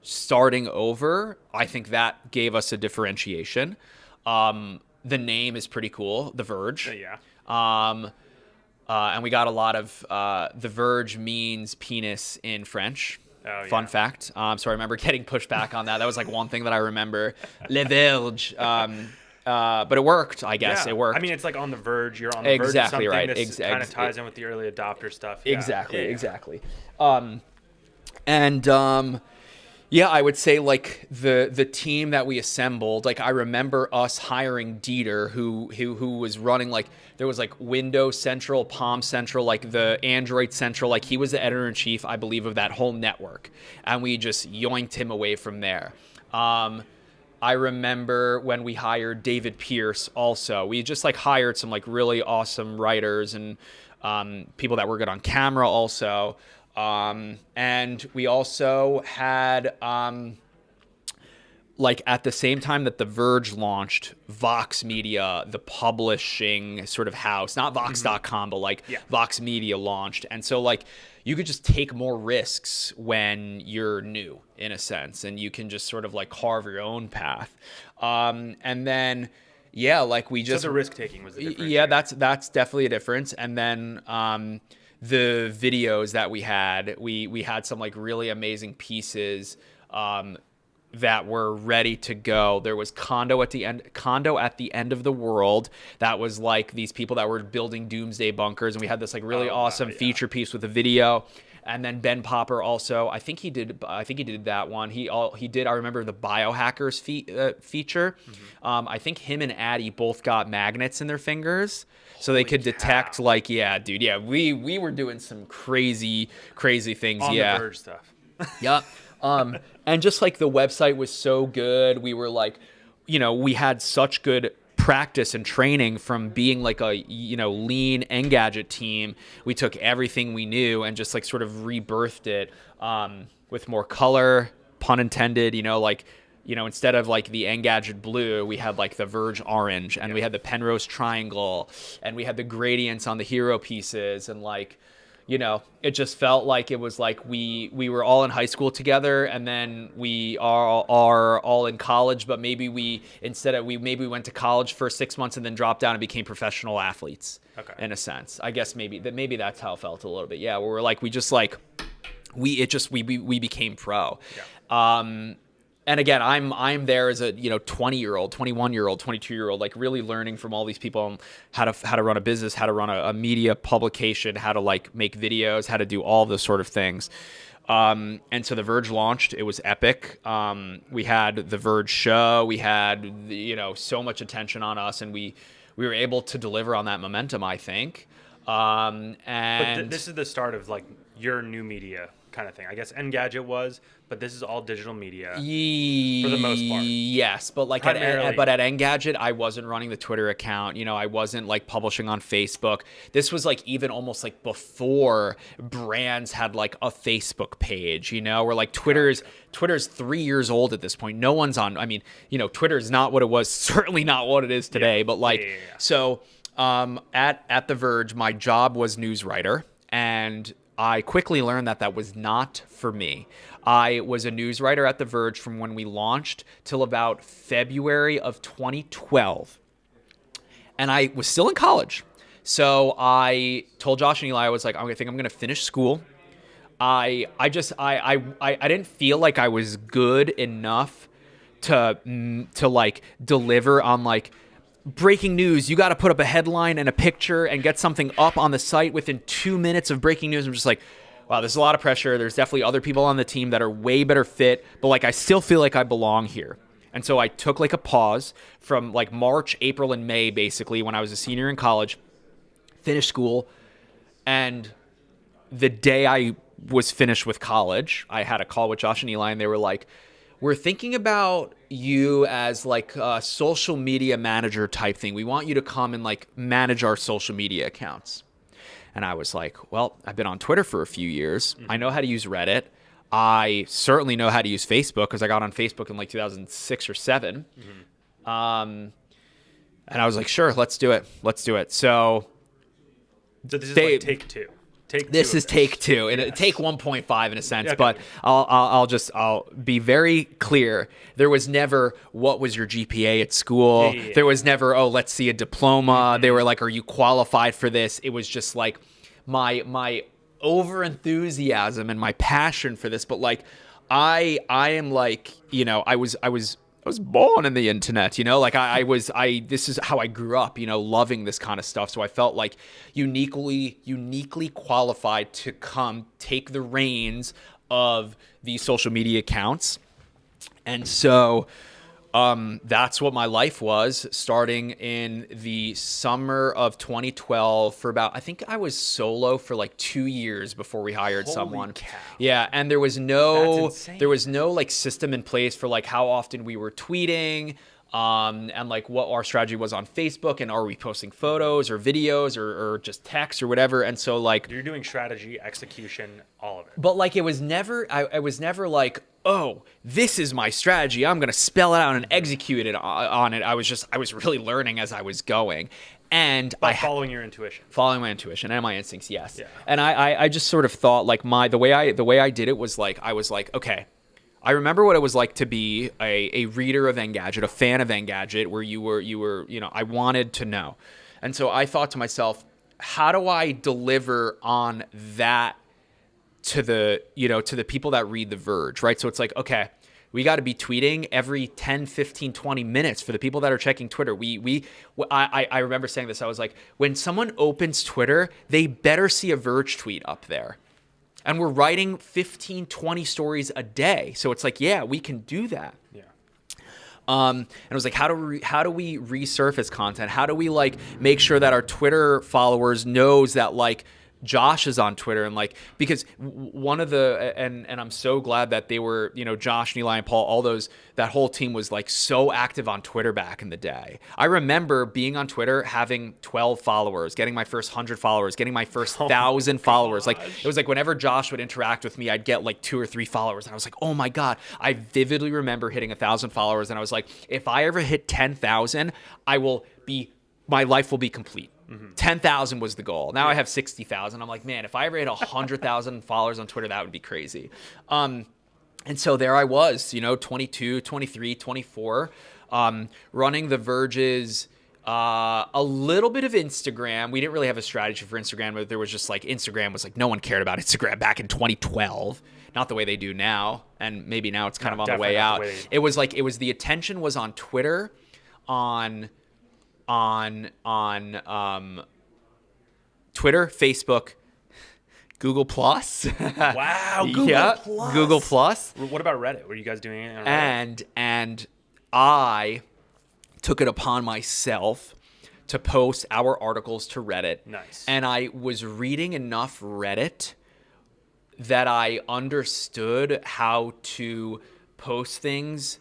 starting over, I think that gave us a differentiation. The name is pretty cool, The Verge. Yeah. And we got a lot of The Verge means penis in French. Oh, Fun fact. So I remember getting pushed back on that. That was like one thing that I remember. Le Verge. But it worked, I guess. Yeah. It worked. I mean, it's like on the verge. You're on the verge of something. Right. This kind of ties in with the early adopter stuff. Yeah. Exactly. Yeah, I would say like the team that we assembled, like I remember us hiring Dieter, who was running like, there was like Windows Central, Palm Central, like the Android Central, like he was the editor-in-chief, I believe, of that whole network. And we just yoinked him away from there. I remember when we hired David Pierce also. We just like hired some like really awesome writers and people that were good on camera also. And we also had, like at the same time that The Verge launched, VOX Media, the publishing sort of house, not Vox.com, but like VOX Media launched. And so like you could just take more risks when you're new in a sense, and you can just sort of like carve your own path. And then, yeah, like we just... So the risk taking was the difference. Yeah, that's definitely a difference. And then, the videos that we had some like really amazing pieces that were ready to go. There was Condo at the end of the world. That was like these people that were building doomsday bunkers, and we had this like really awesome feature piece with a video. And then Ben Popper also, I think he did that one. He did, I remember the biohackers feature. I think him and Addie both got magnets in their fingers. So they could detect, like, yeah, dude, yeah, we were doing some crazy things. On the Verge stuff. Yep. And just like the website was so good, we were like, we had such good practice and training from being like a, lean Engadget team. We took everything we knew and just like sort of rebirthed it with more color, pun intended, instead of like the Engadget blue, we had like the Verge orange, and we had the Penrose triangle, and we had the gradients on the hero pieces, and like, it just felt like it was like we were all in high school together, and then we are all in college, but maybe we went to college for 6 months and then dropped down and became professional athletes. Okay. In a sense, I guess maybe that's how it felt a little bit. Yeah, where we're like we became pro. Yeah. And again, I'm there as a 20-year-old, 21-year-old, 22-year-old, like really learning from all these people on how to run a business, how to run a media publication, how to like make videos, how to do all those sort of things. And so The Verge launched. It was epic. We had The Verge show. We had so much attention on us, and we were able to deliver on that momentum, I think. But this is the start of like your new media kind of thing. I guess Engadget was, but this is all digital media for the most part. Yes, but like at Engadget, I wasn't running the Twitter account. I wasn't like publishing on Facebook. This was like even almost like before brands had like a Facebook page. Where like Twitter's 3 years old at this point. No one's on. I mean, Twitter is not what it was. Certainly not what it is today. But like so. At The Verge, my job was news writer, and I quickly learned that was not for me. I was a news writer at The Verge from when we launched till about February of 2012. And I was still in college. So I told Josh and Eli, I was like, I think I'm going to finish school. I didn't feel like I was good enough to like deliver on like breaking news. You got to put up a headline and a picture and get something up on the site within 2 minutes of breaking news. I'm just like, wow, there's a lot of pressure. There's definitely other people on the team that are way better fit, but like I still feel like I belong here. And so I took like a pause from like March, April, and May, basically, when I was a senior in college, finished school, and the day I was finished with college, I had a call with Josh and Eli, and they were like, we're thinking about you as like a social media manager type thing. We want you to come and like manage our social media accounts. And I was like, well, I've been on Twitter for a few years. I know how to use Reddit. I certainly know how to use Facebook because I got on Facebook in like 2006 or 7. And I was like, sure, let's do it. So this is like take two. This is take 2, and take 1.5 in a sense. Okay. But I'll be very clear. There was never, what was your GPA at school? Yeah. There was never, let's see a diploma. They were like, are you qualified for this? It was just like my over enthusiasm and my passion for this. But like, I am like, I was born in the internet, like this is how I grew up, loving this kind of stuff. So I felt like uniquely qualified to come take the reins of these social media accounts. And so that's what my life was, starting in the summer of 2012 for about, I think I was solo for like 2 years before we hired someone. Cow. Yeah. And there was no like system in place for like how often we were tweeting, and like what our strategy was on Facebook, and are we posting photos or videos or just text or whatever. And so like, you're doing strategy, execution, all of it. But like, it was never, I was never like, oh, this is my strategy, I'm going to spell it out and execute it on it. I was really learning as I was going. And following your intuition. Following my intuition and my instincts, yes. Yeah. And I just sort of thought like the way I did it was like, I was like, okay, I remember what it was like to be a reader of Engadget, a fan of Engadget, where you were, I wanted to know. And so I thought to myself, how do I deliver on that to the people that read The Verge, right? So it's like, okay, we got to be tweeting every 10, 15, 20 minutes for the people that are checking Twitter. I remember saying this. I was like, when someone opens Twitter, they better see a Verge tweet up there. And we're writing 15, 20 stories a day. So it's like, yeah, we can do that. Yeah. And it was like, how do we resurface content? How do we like make sure that our Twitter followers knows that like Josh is on Twitter? And like, because one of the, and I'm so glad that they were, Josh, Eli, and Paul, that whole team was like so active on Twitter back in the day. I remember being on Twitter, having 12 followers, getting my first 100 followers, getting my first 1,000 followers. Like, it was like whenever Josh would interact with me, I'd get like 2 or 3 followers. And I was like, oh my God, I vividly remember hitting 1,000 followers. And I was like, if I ever hit 10,000, my life will be complete. 10,000 was the goal. Now I have 60,000. I'm like, man, if I ever hit 100,000 followers on Twitter, that would be crazy. And so there I was, 22, 23, 24, running the Verges, a little bit of Instagram. We didn't really have a strategy for Instagram, but there was just like, Instagram was like, no one cared about Instagram back in 2012. Not the way they do now. And maybe now it's kind of on the way out. It was the attention was on Twitter, on Twitter, Facebook, Google Plus. Wow, Google Plus. Google Plus. What about Reddit? Were you guys doing anything on Reddit? And I took it upon myself to post our articles to Reddit. Nice. And I was reading enough Reddit that I understood how to post things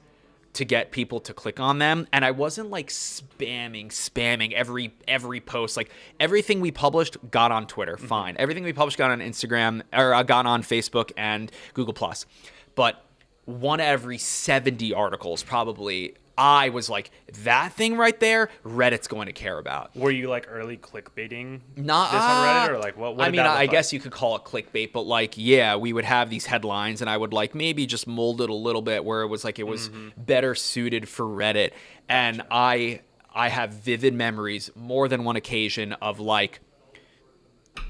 to get people to click on them. And I wasn't like spamming every post. Like, everything we published got on Twitter, fine. Everything we published got on Instagram, or got on Facebook and Google Plus. But one every 70 articles probably, I was like, that thing right there, Reddit's going to care about. Were you like early clickbaiting this on Reddit, or like what? I guess you could call it clickbait, but like, yeah, we would have these headlines, and I would like maybe just mold it a little bit where it was like it was better suited for Reddit. And I have vivid memories, more than one occasion, of like,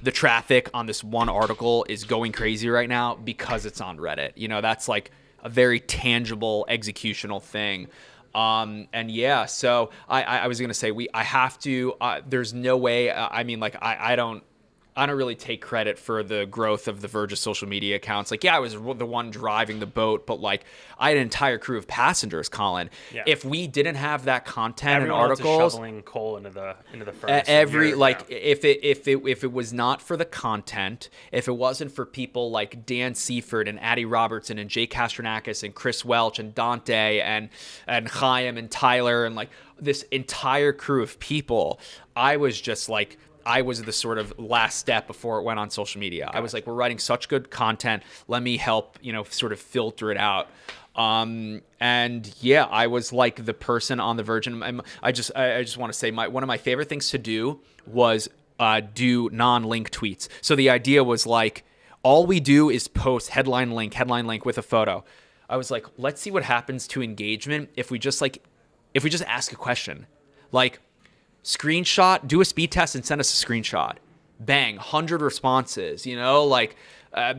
the traffic on this one article is going crazy right now because it's on Reddit. That's like a very tangible executional thing. And yeah, so I was going to say, I have to, there's no way, I don't really take credit for the growth of the Verge's social media accounts. Like, yeah, I was the one driving the boat, but like, I had an entire crew of passengers, Colin. Yeah. If we didn't have that content and articles, shoveling coal into the furnace. If it was not for the content, if it wasn't for people like Dan Seaford and Addie Robertson and Jay Kastronakis and Chris Welch and Dante and Chaim and Tyler and like this entire crew of people, I was just like, I was the sort of last step before it went on social media. I was like, we're writing such good content. Let me help, sort of filter it out. And yeah, I was like the person on the Verge. And I just want to say one of my favorite things to do was do non-link tweets. So the idea was like, all we do is post headline link with a photo. I was like, let's see what happens to engagement if we just ask a question. Like, screenshot, do a speed test and send us a screenshot. Bang, 100 responses, So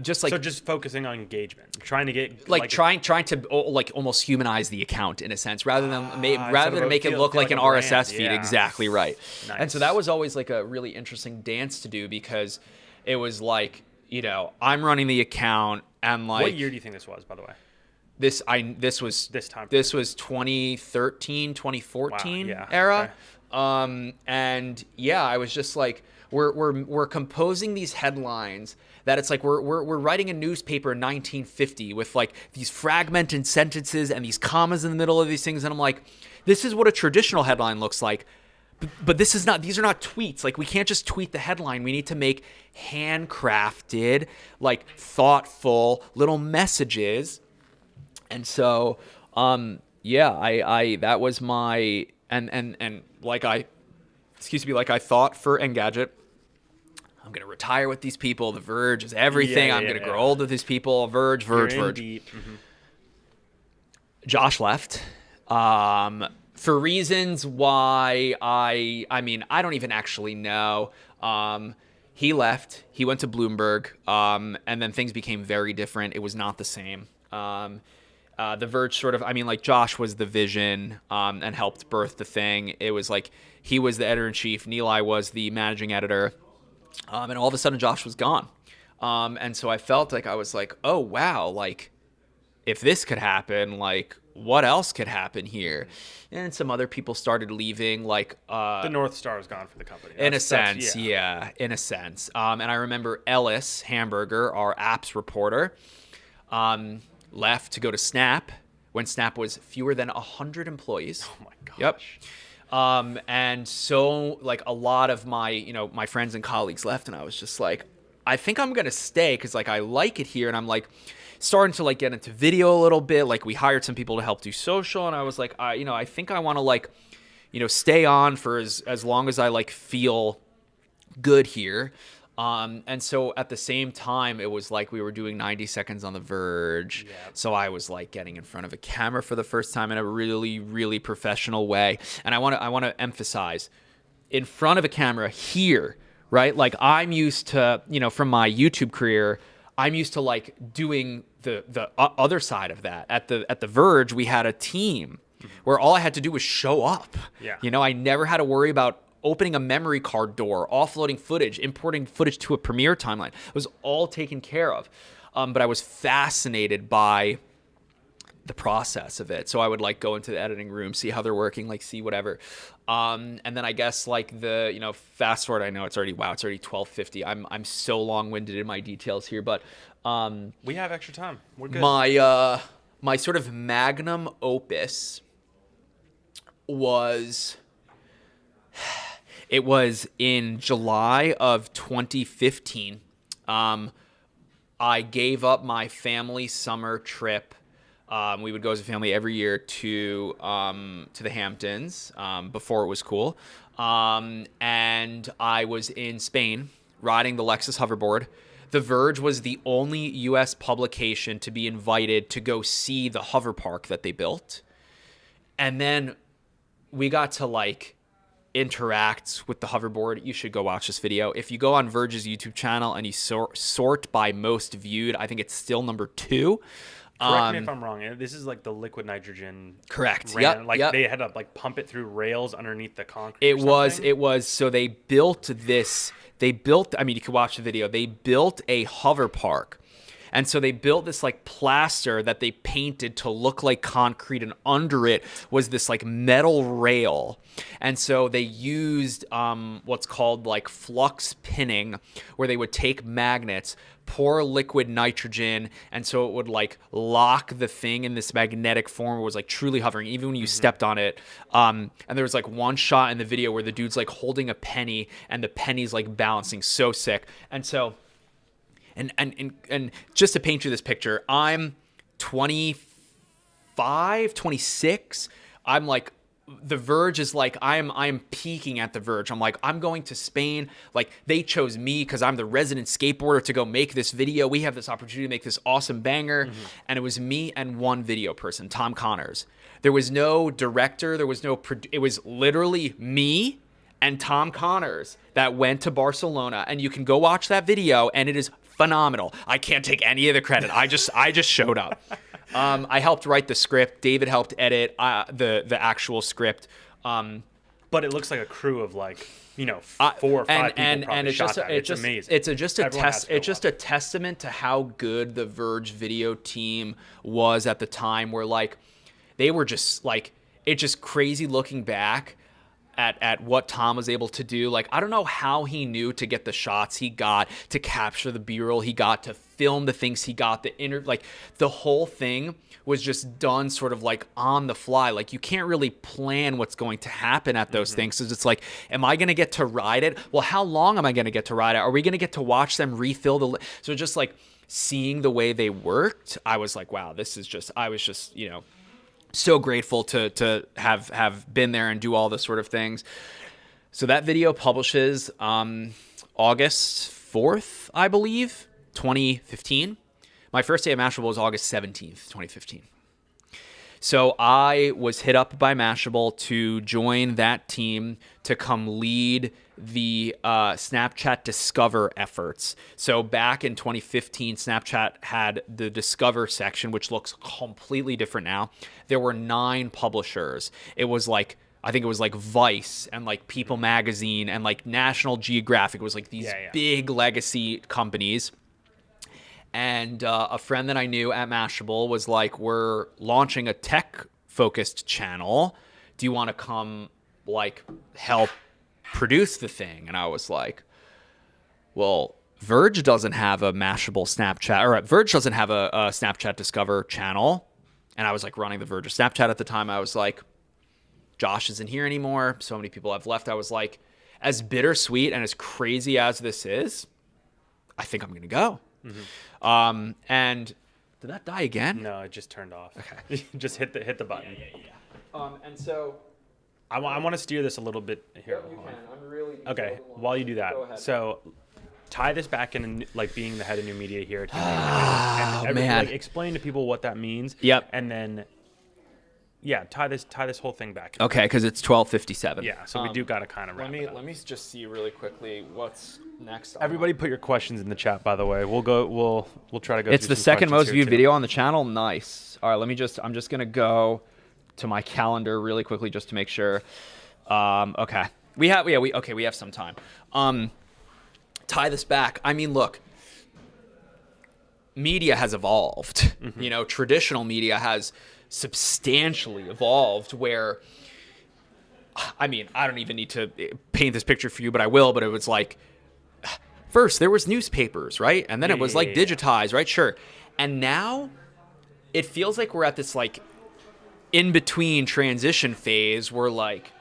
just focusing on engagement, trying to get trying to almost humanize the account in a sense, rather than make it look like an RSS feed. Yeah. Exactly right. Nice. And so that was always like a really interesting dance to do, because it was like, I'm running the account, and like, what year do you think this was, by the way? This was 2013, 2014 era. Okay. And yeah, I was just like, we're composing these headlines that it's like we're writing a newspaper in 1950 with like these fragmented sentences and these commas in the middle of these things, and I'm like, this is what a traditional headline looks like. But these are not tweets. Like, we can't just tweet the headline. We need to make handcrafted, like, thoughtful little messages. And so, I that was my like I thought for Engadget, I'm gonna retire with these people. The Verge is everything. I'm gonna grow old with these people. Verge. Mm-hmm. Josh left. For reasons why I mean, I don't even actually know. He left. He went to Bloomberg, and then things became very different. It was not the same. The Verge sort of, Josh was the vision, and helped birth the thing. It was like he was the editor-in-chief, Nilay was the managing editor, and all of a sudden Josh was gone. And so I felt like I was like, oh, wow, like, if this could happen, like, what else could happen here? And some other people started leaving, like the North Star is gone for the company. In a sense. And I remember Ellis Hamburger, our apps reporter, left to go to Snap when Snap was fewer than 100 employees. Oh my gosh. Yep. And so like a lot of my, my friends and colleagues left, and I was just like, I think I'm going to stay because like I like it here, and I'm like starting to like get into video a little bit. Like, we hired some people to help do social, and I was like, I think I want to like, stay on for as long as I like feel good here. And so at the same time, it was like we were doing 90 seconds on the Verge. Yep. So I was like getting in front of a camera for the first time in a really, really professional way. And I want to emphasize, in front of a camera here, right? Like, I'm used to, from my YouTube career, I'm used to like doing the other side of that. At the Verge, we had a team where all I had to do was show up. Yeah. I never had to worry about opening a memory card door, offloading footage, importing footage to a Premiere timeline. It was all taken care of. But I was fascinated by the process of it. So I would like go into the editing room, see how they're working, like see whatever. And then I guess like the, fast forward, I know it's already 12:50. I'm so long-winded in my details here, but we have extra time. We're good. My sort of magnum opus was in July of 2015. I gave up my family summer trip. We would go as a family every year to the Hamptons before it was cool. And I was in Spain riding the Lexus hoverboard. The Verge was the only U.S. publication to be invited to go see the hover park that they built. And then we got to like interact with the hoverboard. You should go watch this video. If you go on Verge's YouTube channel and you sort by most viewed, I think it's still number 2. Correct me if I'm wrong. This is like the liquid nitrogen. Correct. They had to like pump it through rails underneath the concrete. It was. So they built this. You could watch the video. They built a hover park, And so they built this like plaster that they painted to look like concrete, and under it was this like metal rail. And so they used what's called like flux pinning, where they would take magnets, pour liquid nitrogen, and so it would like lock the thing in this magnetic form. It was like truly hovering even when you stepped on it. And there was like one shot in the video where the dude's like holding a penny and the penny's like balancing. So sick. And so and just to paint you this picture, I'm 25, 26. I'm like, the Verge is like, I'm peaking at the Verge. I'm like, I'm going to Spain. Like, they chose me because I'm the resident skateboarder to go make this video. We have this opportunity to make this awesome banger. And it was me and one video person, Tom Connors. There was no director. There was no, it was literally me and Tom Connors that went to Barcelona. And you can go watch that video, and it is phenomenal. I can't take any of the credit. I just showed up. I helped write the script. David helped edit the actual script. But it looks like a crew of like, 4 or 5 people probably shot that. It's amazing. It's just a testament to how good the Verge video team was at the time, where like they were just like, it's just crazy looking back at what Tom was able to do. Like, I don't know how he knew to get the shots he got, to capture the B-roll he got, to film the things he got, the whole thing was just done sort of like on the fly. Like, you can't really plan what's going to happen at those things. So it's like, am I going to get to ride it? Well, how long am I going to get to ride it? Are we going to get to watch them refill so just like seeing the way they worked, I was like, wow, I was just, so grateful to have been there and do all this sort of things. So that video publishes August 4th, I believe, 2015. My first day at Mashable was August 17th, 2015. So I was hit up by Mashable to join that team to come lead the Snapchat Discover efforts. So back in 2015, Snapchat had the Discover section, which looks completely different now. There were 9 publishers. It was like, I think it was like Vice and like People Magazine and like National Geographic. It was like these big legacy companies. And a friend that I knew at Mashable was like, we're launching a tech-focused channel. Do you want to come like help produce the thing? And I was like, well, Verge doesn't have a Mashable Snapchat, or Verge doesn't have a Snapchat Discover channel. And I was like running the Verge of Snapchat at the time. I was like, Josh isn't here anymore. So many people have left. I was like, as bittersweet and as crazy as this is, I think I'm going to go. And did that die again? No, it just turned off. Okay. Just hit the button. And so I want to steer this a little bit here. You can. I'm really okay. While you do that, so tie this back in, like being the head of new media here. Man. Like, explain to people what that means. Yep. And then, tie this whole thing back. Okay, because it's 12:57. Yeah, so we do gotta kind of wrap it up. Let me just see really quickly what's next. Everybody, put your questions in the chat. By the way, we'll try to go. It's the second most viewed video on the channel. Nice. All right, I'm just gonna go to my calendar really quickly just to make sure. Okay, we have some time. Tie this back. I mean, look. Media has evolved. Traditional media has substantially evolved, where, I mean, I don't even need to paint this picture for you, but I will. But it was like, first there was newspapers, right? And then it was like digitized, right? Sure. And now it feels like we're at this like in-between transition phase where like,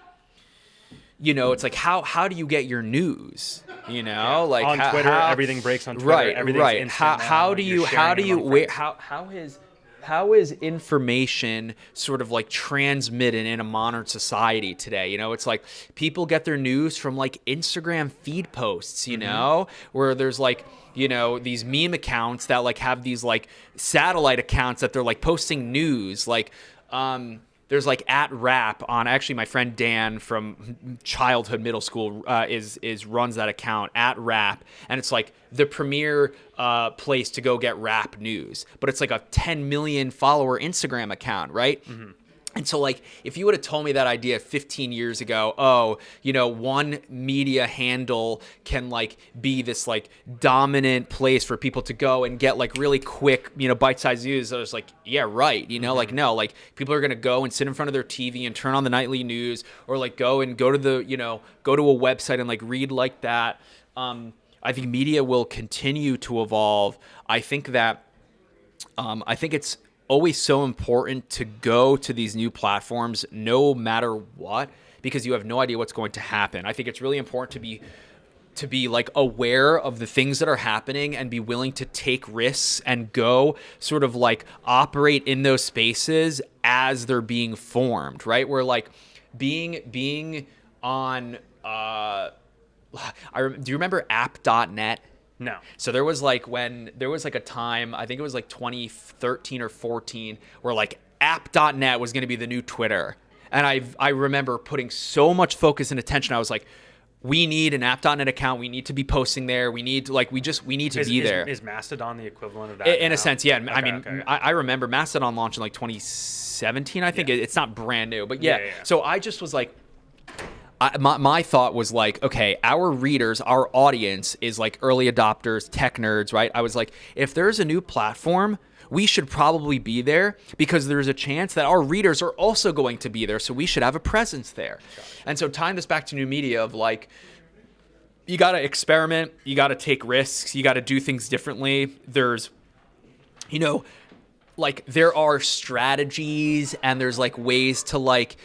it's like, how do you get your news? Like on Twitter, everything breaks on Twitter. Right. How is information sort of like transmitted in a modern society today? It's like people get their news from like Instagram feed posts, where there's like, these meme accounts that like have these like satellite accounts that they're like posting news. Like, there's like @rap on, actually my friend Dan from childhood middle school runs that account @rap, and it's like the premier place to go get rap news, but it's like a 10 million follower Instagram account, right? And so, like, if you would have told me that idea 15 years ago, oh, one media handle can, like, be this, like, dominant place for people to go and get, like, really quick, bite-sized news, I was like, yeah, right. Like, no, like, people are going to go and sit in front of their TV and turn on the nightly news, or, like, go to a website and, like, read like that. I think media will continue to evolve. I think it's always so important to go to these new platforms no matter what, because you have no idea what's going to happen. I think it's really important to be like aware of the things that are happening and be willing to take risks and go sort of like operate in those spaces as they're being formed, right? Where like being on do you remember app.net? No. So there was like a time, I think it was like 2013 or 14, where like app.net was going to be the new Twitter. And I remember putting so much focus and attention. I was like, we need an app.net account. We need to be posting there. We need to be there. Is Mastodon the equivalent of that? In a sense, yeah. I remember Mastodon launched in like 2017, I think. Yeah. It's not brand new, but yeah. So I just was like, my thought was like, okay, our readers, our audience is like early adopters, tech nerds, right? I was like, if there's a new platform, we should probably be there because there's a chance that our readers are also going to be there. So we should have a presence there. Gotcha. And so tying this back to new media of like, you got to experiment, you got to take risks, you got to do things differently. There's, like there are strategies and there's like ways to like,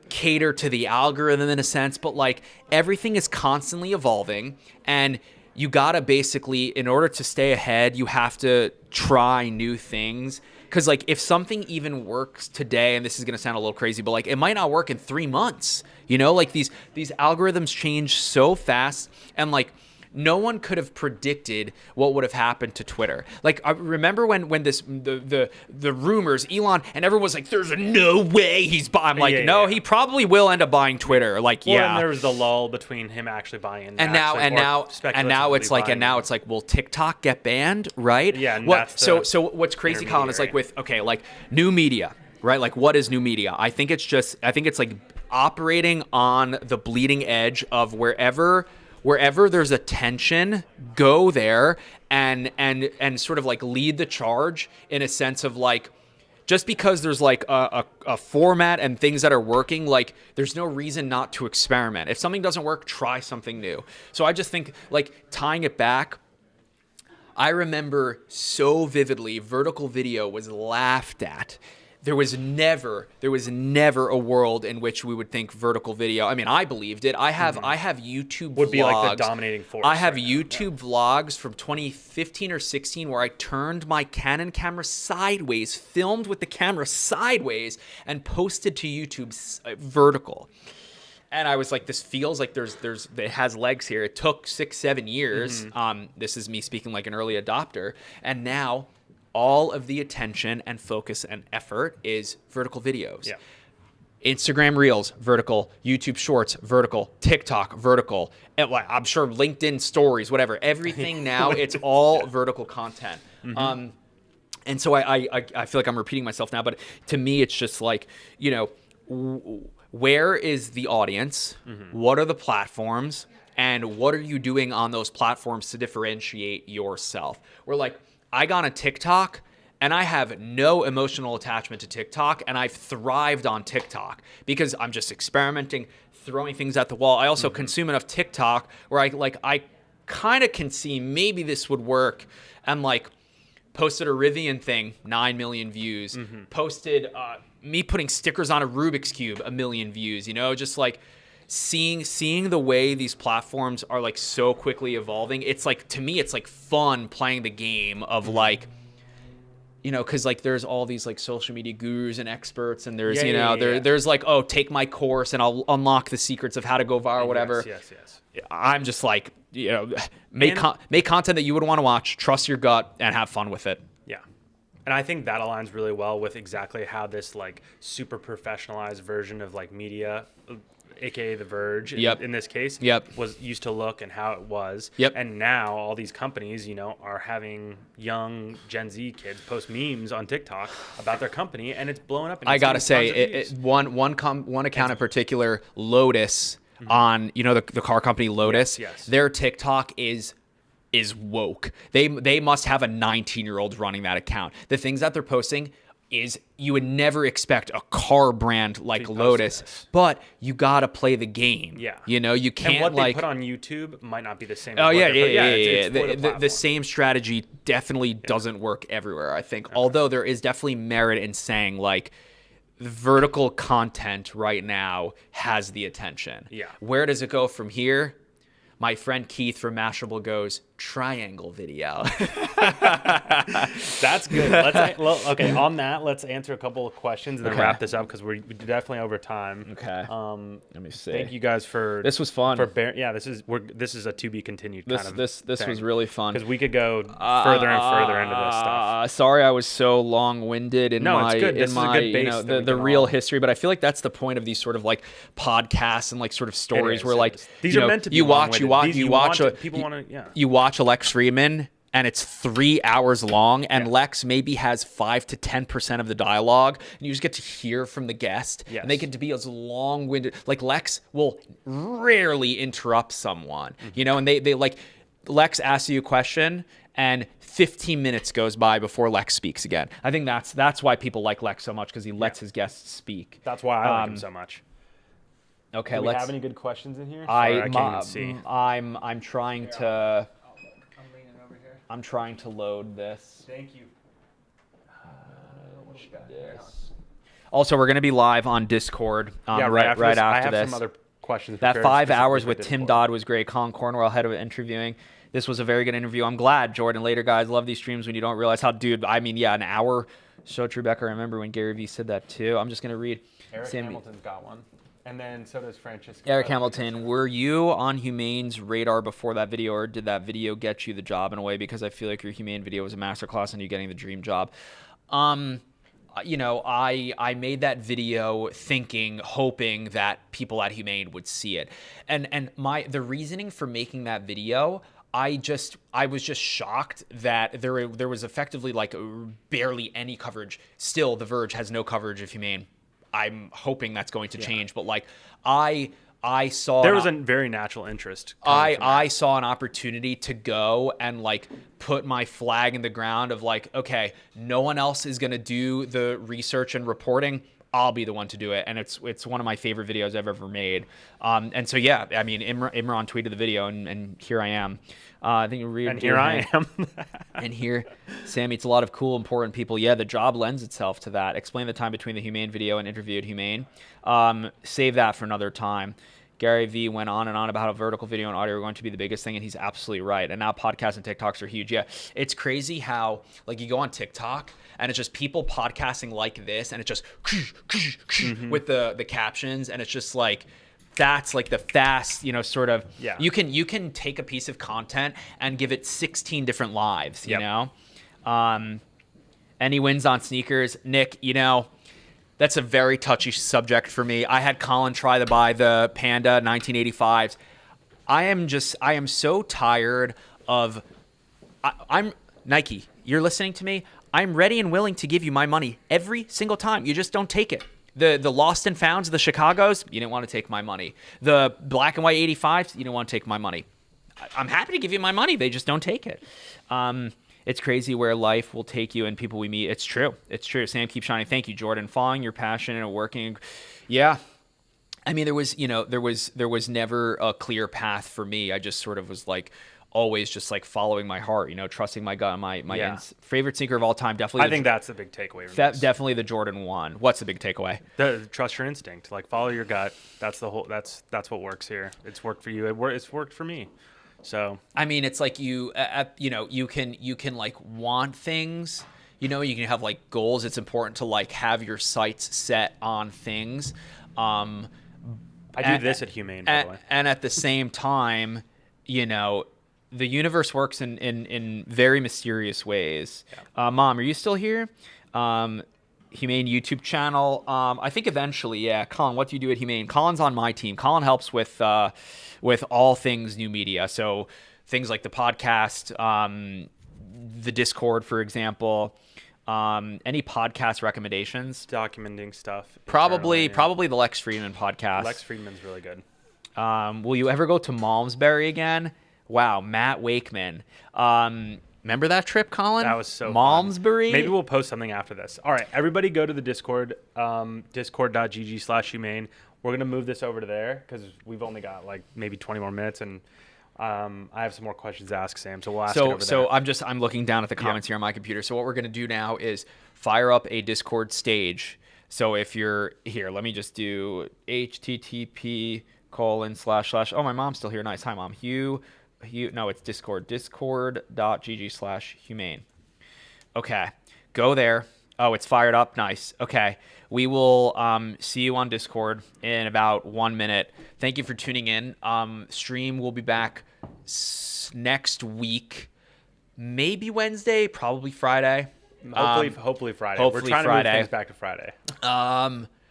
cater to the algorithm in a sense, but like everything is constantly evolving, and you gotta basically, in order to stay ahead, you have to try new things. Because like if something even works today, and this is gonna sound a little crazy, but like it might not work in 3 months. Like these algorithms change so fast, and like no one could have predicted what would have happened to Twitter. Like, I remember when the rumors, Elon, and everyone was like, "There's no way he's buying." I'm like, no, he probably will end up buying Twitter. Like, and there was the lull between him actually buying and now it's like, will TikTok get banned? Right? Yeah. And so what's crazy, Colin, is like with like new media, right? Like, what is new media? I think it's like operating on the bleeding edge of wherever there's a tension, go there and sort of like lead the charge in a sense of like, just because there's like a format and things that are working, like there's no reason not to experiment. If something doesn't work, try something new. So I just think like tying it back, I remember so vividly, vertical video was laughed at. There was never a world in which we would think vertical video. I mean, I believed it. I have YouTube would vlogs. Be like the dominating force. I have YouTube vlogs from 2015 or 16 where I turned my Canon camera sideways, filmed with the camera sideways, and posted to YouTube vertical. And I was like, this feels like it has legs here. It took 6-7 years. This is me speaking like an early adopter, and now all of the attention and focus and effort is vertical videos. Yeah. Instagram Reels, vertical. YouTube Shorts, vertical. TikTok, vertical. And I'm sure LinkedIn Stories, whatever. Everything now, it's all vertical content. And so I feel like I'm repeating myself now, but to me, it's just like, where is the audience? What are the platforms? And what are you doing on those platforms to differentiate yourself? We're like, I got on TikTok and I have no emotional attachment to TikTok, and I've thrived on TikTok because I'm just experimenting, throwing things at the wall. I also consume enough TikTok where I kind of can see maybe this would work, and like posted a Rivian thing, 9 million views. Posted me putting stickers on a Rubik's Cube, 1 million views. Just like seeing the way these platforms are like so quickly evolving. It's like, to me, it's like fun playing the game of like, because like there's all these like social media gurus and experts, and there's there's like, oh, take my course and I'll unlock the secrets of how to go viral, whatever. Yes. I'm just like, make content that you would want to watch, trust your gut, and have fun with it. Yeah. And I think that aligns really well with exactly how this like super professionalized version of like media, aka the Verge in this case, was used to look, and how it was. And now all these companies, are having young Gen Z kids post memes on TikTok about their company, and it's blowing up. And I gotta say, one account in particular, Lotus, on the car company Lotus, their TikTok is woke. They must have a 19-year-old running that account. The things that they're posting is you would never expect a car brand like Lotus, but you gotta play the game. You can't, and what they put on YouTube might not be the same. The same strategy definitely doesn't work everywhere, I think. Although there is definitely merit in saying like vertical content right now has the attention. Where does it go from here? My friend Keith from Mashable goes, triangle video. That's good. On that, let's answer a couple of questions and then wrap this up, because we're definitely over time. Let me see. Thank you guys for this was fun. This is a to be continued kind of this was really fun, because we could go further and further into this stuff. Sorry, I was so long-winded in the real history, but I feel like that's the point of these sort of like podcasts and like sort of stories where like these are meant to be you watch Lex Friedman and it's 3 hours long, and Lex maybe has 5 to 10% of the dialogue, and you just get to hear from the guest, and they get to be as long-winded. Like Lex will rarely interrupt someone, and they like Lex asks you a question and 15 minutes goes by before Lex speaks again. I think that's why people like Lex so much, because he lets his guests speak. That's why I like him so much. Okay, do we have any good questions in here? I can't even see. I'm trying to. I'm leaning over here. I'm trying to load this. Thank you. Also, we're going to be live on Discord. Right after this. I have some other questions. That 5 hours with Tim Dodd was great. Colin Cornwell, head of interviewing. This was a very good interview. I'm glad, Jordan. Later, guys, love these streams when you don't realize how, dude. I mean, an hour. So true, Becca. I remember when Gary Vee said that too. I'm just going to read. Eric Hamilton's got one. And then so does Francisco. Eric Hamilton, were you on Humane's radar before that video, or did that video get you the job in a way? Because I feel like your Humane video was a masterclass in you getting the dream job. I made that video hoping that people at Humane would see it. And the reasoning for making that video, I was just shocked that there was effectively like barely any coverage. Still, The Verge has no coverage of Humane. I'm hoping that's going to change, but like I saw there was a very natural interest. I saw an opportunity to go and like put my flag in the ground of like, okay, no one else is going to do the research and reporting. I'll be the one to do it, and it's one of my favorite videos I've ever made. And so I mean, Imran tweeted the video, and here I am. I think I am. And here, Sam meets a lot of cool, important people. Yeah, the job lends itself to that. Explain the time between the Humane video and interview at Humane. Save that for another time. Gary Vee went on and on about how vertical video and audio are going to be the biggest thing, and he's absolutely right. And now podcasts and TikToks are huge. Yeah, it's crazy how like you go on TikTok and it's just people podcasting like this, and it's just with the captions, and it's just like that's like the fast, sort of. Yeah. You can take a piece of content and give it 16 different lives. You know. And he wins on sneakers. Nick, that's a very touchy subject for me. I had Colin try to buy the Panda 1985s. I am so tired of. I'm Nike. You're listening to me. I'm ready and willing to give you my money every single time. You just don't take it. The Lost and Founds, the Chicagos, you didn't want to take my money. The black and white 85s, you didn't want to take my money. I'm happy to give you my money. They just don't take it. It's crazy where life will take you and people we meet. It's true. It's true. Sam, keep shining. Thank you, Jordan. Following your passion and working. Yeah. I mean, there was never a clear path for me. I just sort of was like always just like following my heart, trusting my gut. My favorite sneaker of all time, definitely. I think that's the big takeaway. Definitely the Jordan 1. What's the big takeaway? Trust your instinct. Like follow your gut. That's the whole. That's what works here. It's worked for you. It's worked for me. So I mean, it's like you can like want things. You can have like goals. It's important to like have your sights set on things. I do this at Humane, by the way. And at the same time, the universe works in very mysterious ways. Yeah. Mom, are you still here? Humane YouTube channel. I think eventually, yeah. Colin, what do you do at Humane? Colin's on my team. Colin helps with all things new media. So things like the podcast, the Discord, for example. Any podcast recommendations? Documenting stuff. Probably the Lex Friedman podcast. Lex Friedman's really good. Will you ever go to Malmesbury again? Wow, Matt Wakeman. Remember that trip, Colin? That was so Malmesbury? Fun. Maybe we'll post something after this. All right, everybody go to the Discord, discord.gg/humane. We're going to move this over to there because we've only got like maybe 20 more minutes, and I have some more questions to ask Sam, so we'll ask it over there. So I'm looking down at the comments here on my computer. So what we're going to do now is fire up a Discord stage. So if you're here, let me just do http:// oh, my mom's still here. Nice. Hi, Mom. No, it's Discord. Discord.gg/humane. Okay. Go there. Oh, it's fired up. Nice. Okay. We will see you on Discord in about 1 minute. Thank you for tuning in. Stream will be back next week. Maybe Wednesday, probably Friday. Hopefully Friday. We're trying to move things back to Friday.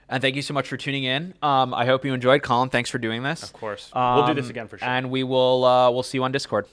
And thank you so much for tuning in. I hope you enjoyed. Colin, thanks for doing this. Of course. We'll do this again for sure. And we'll see you on Discord.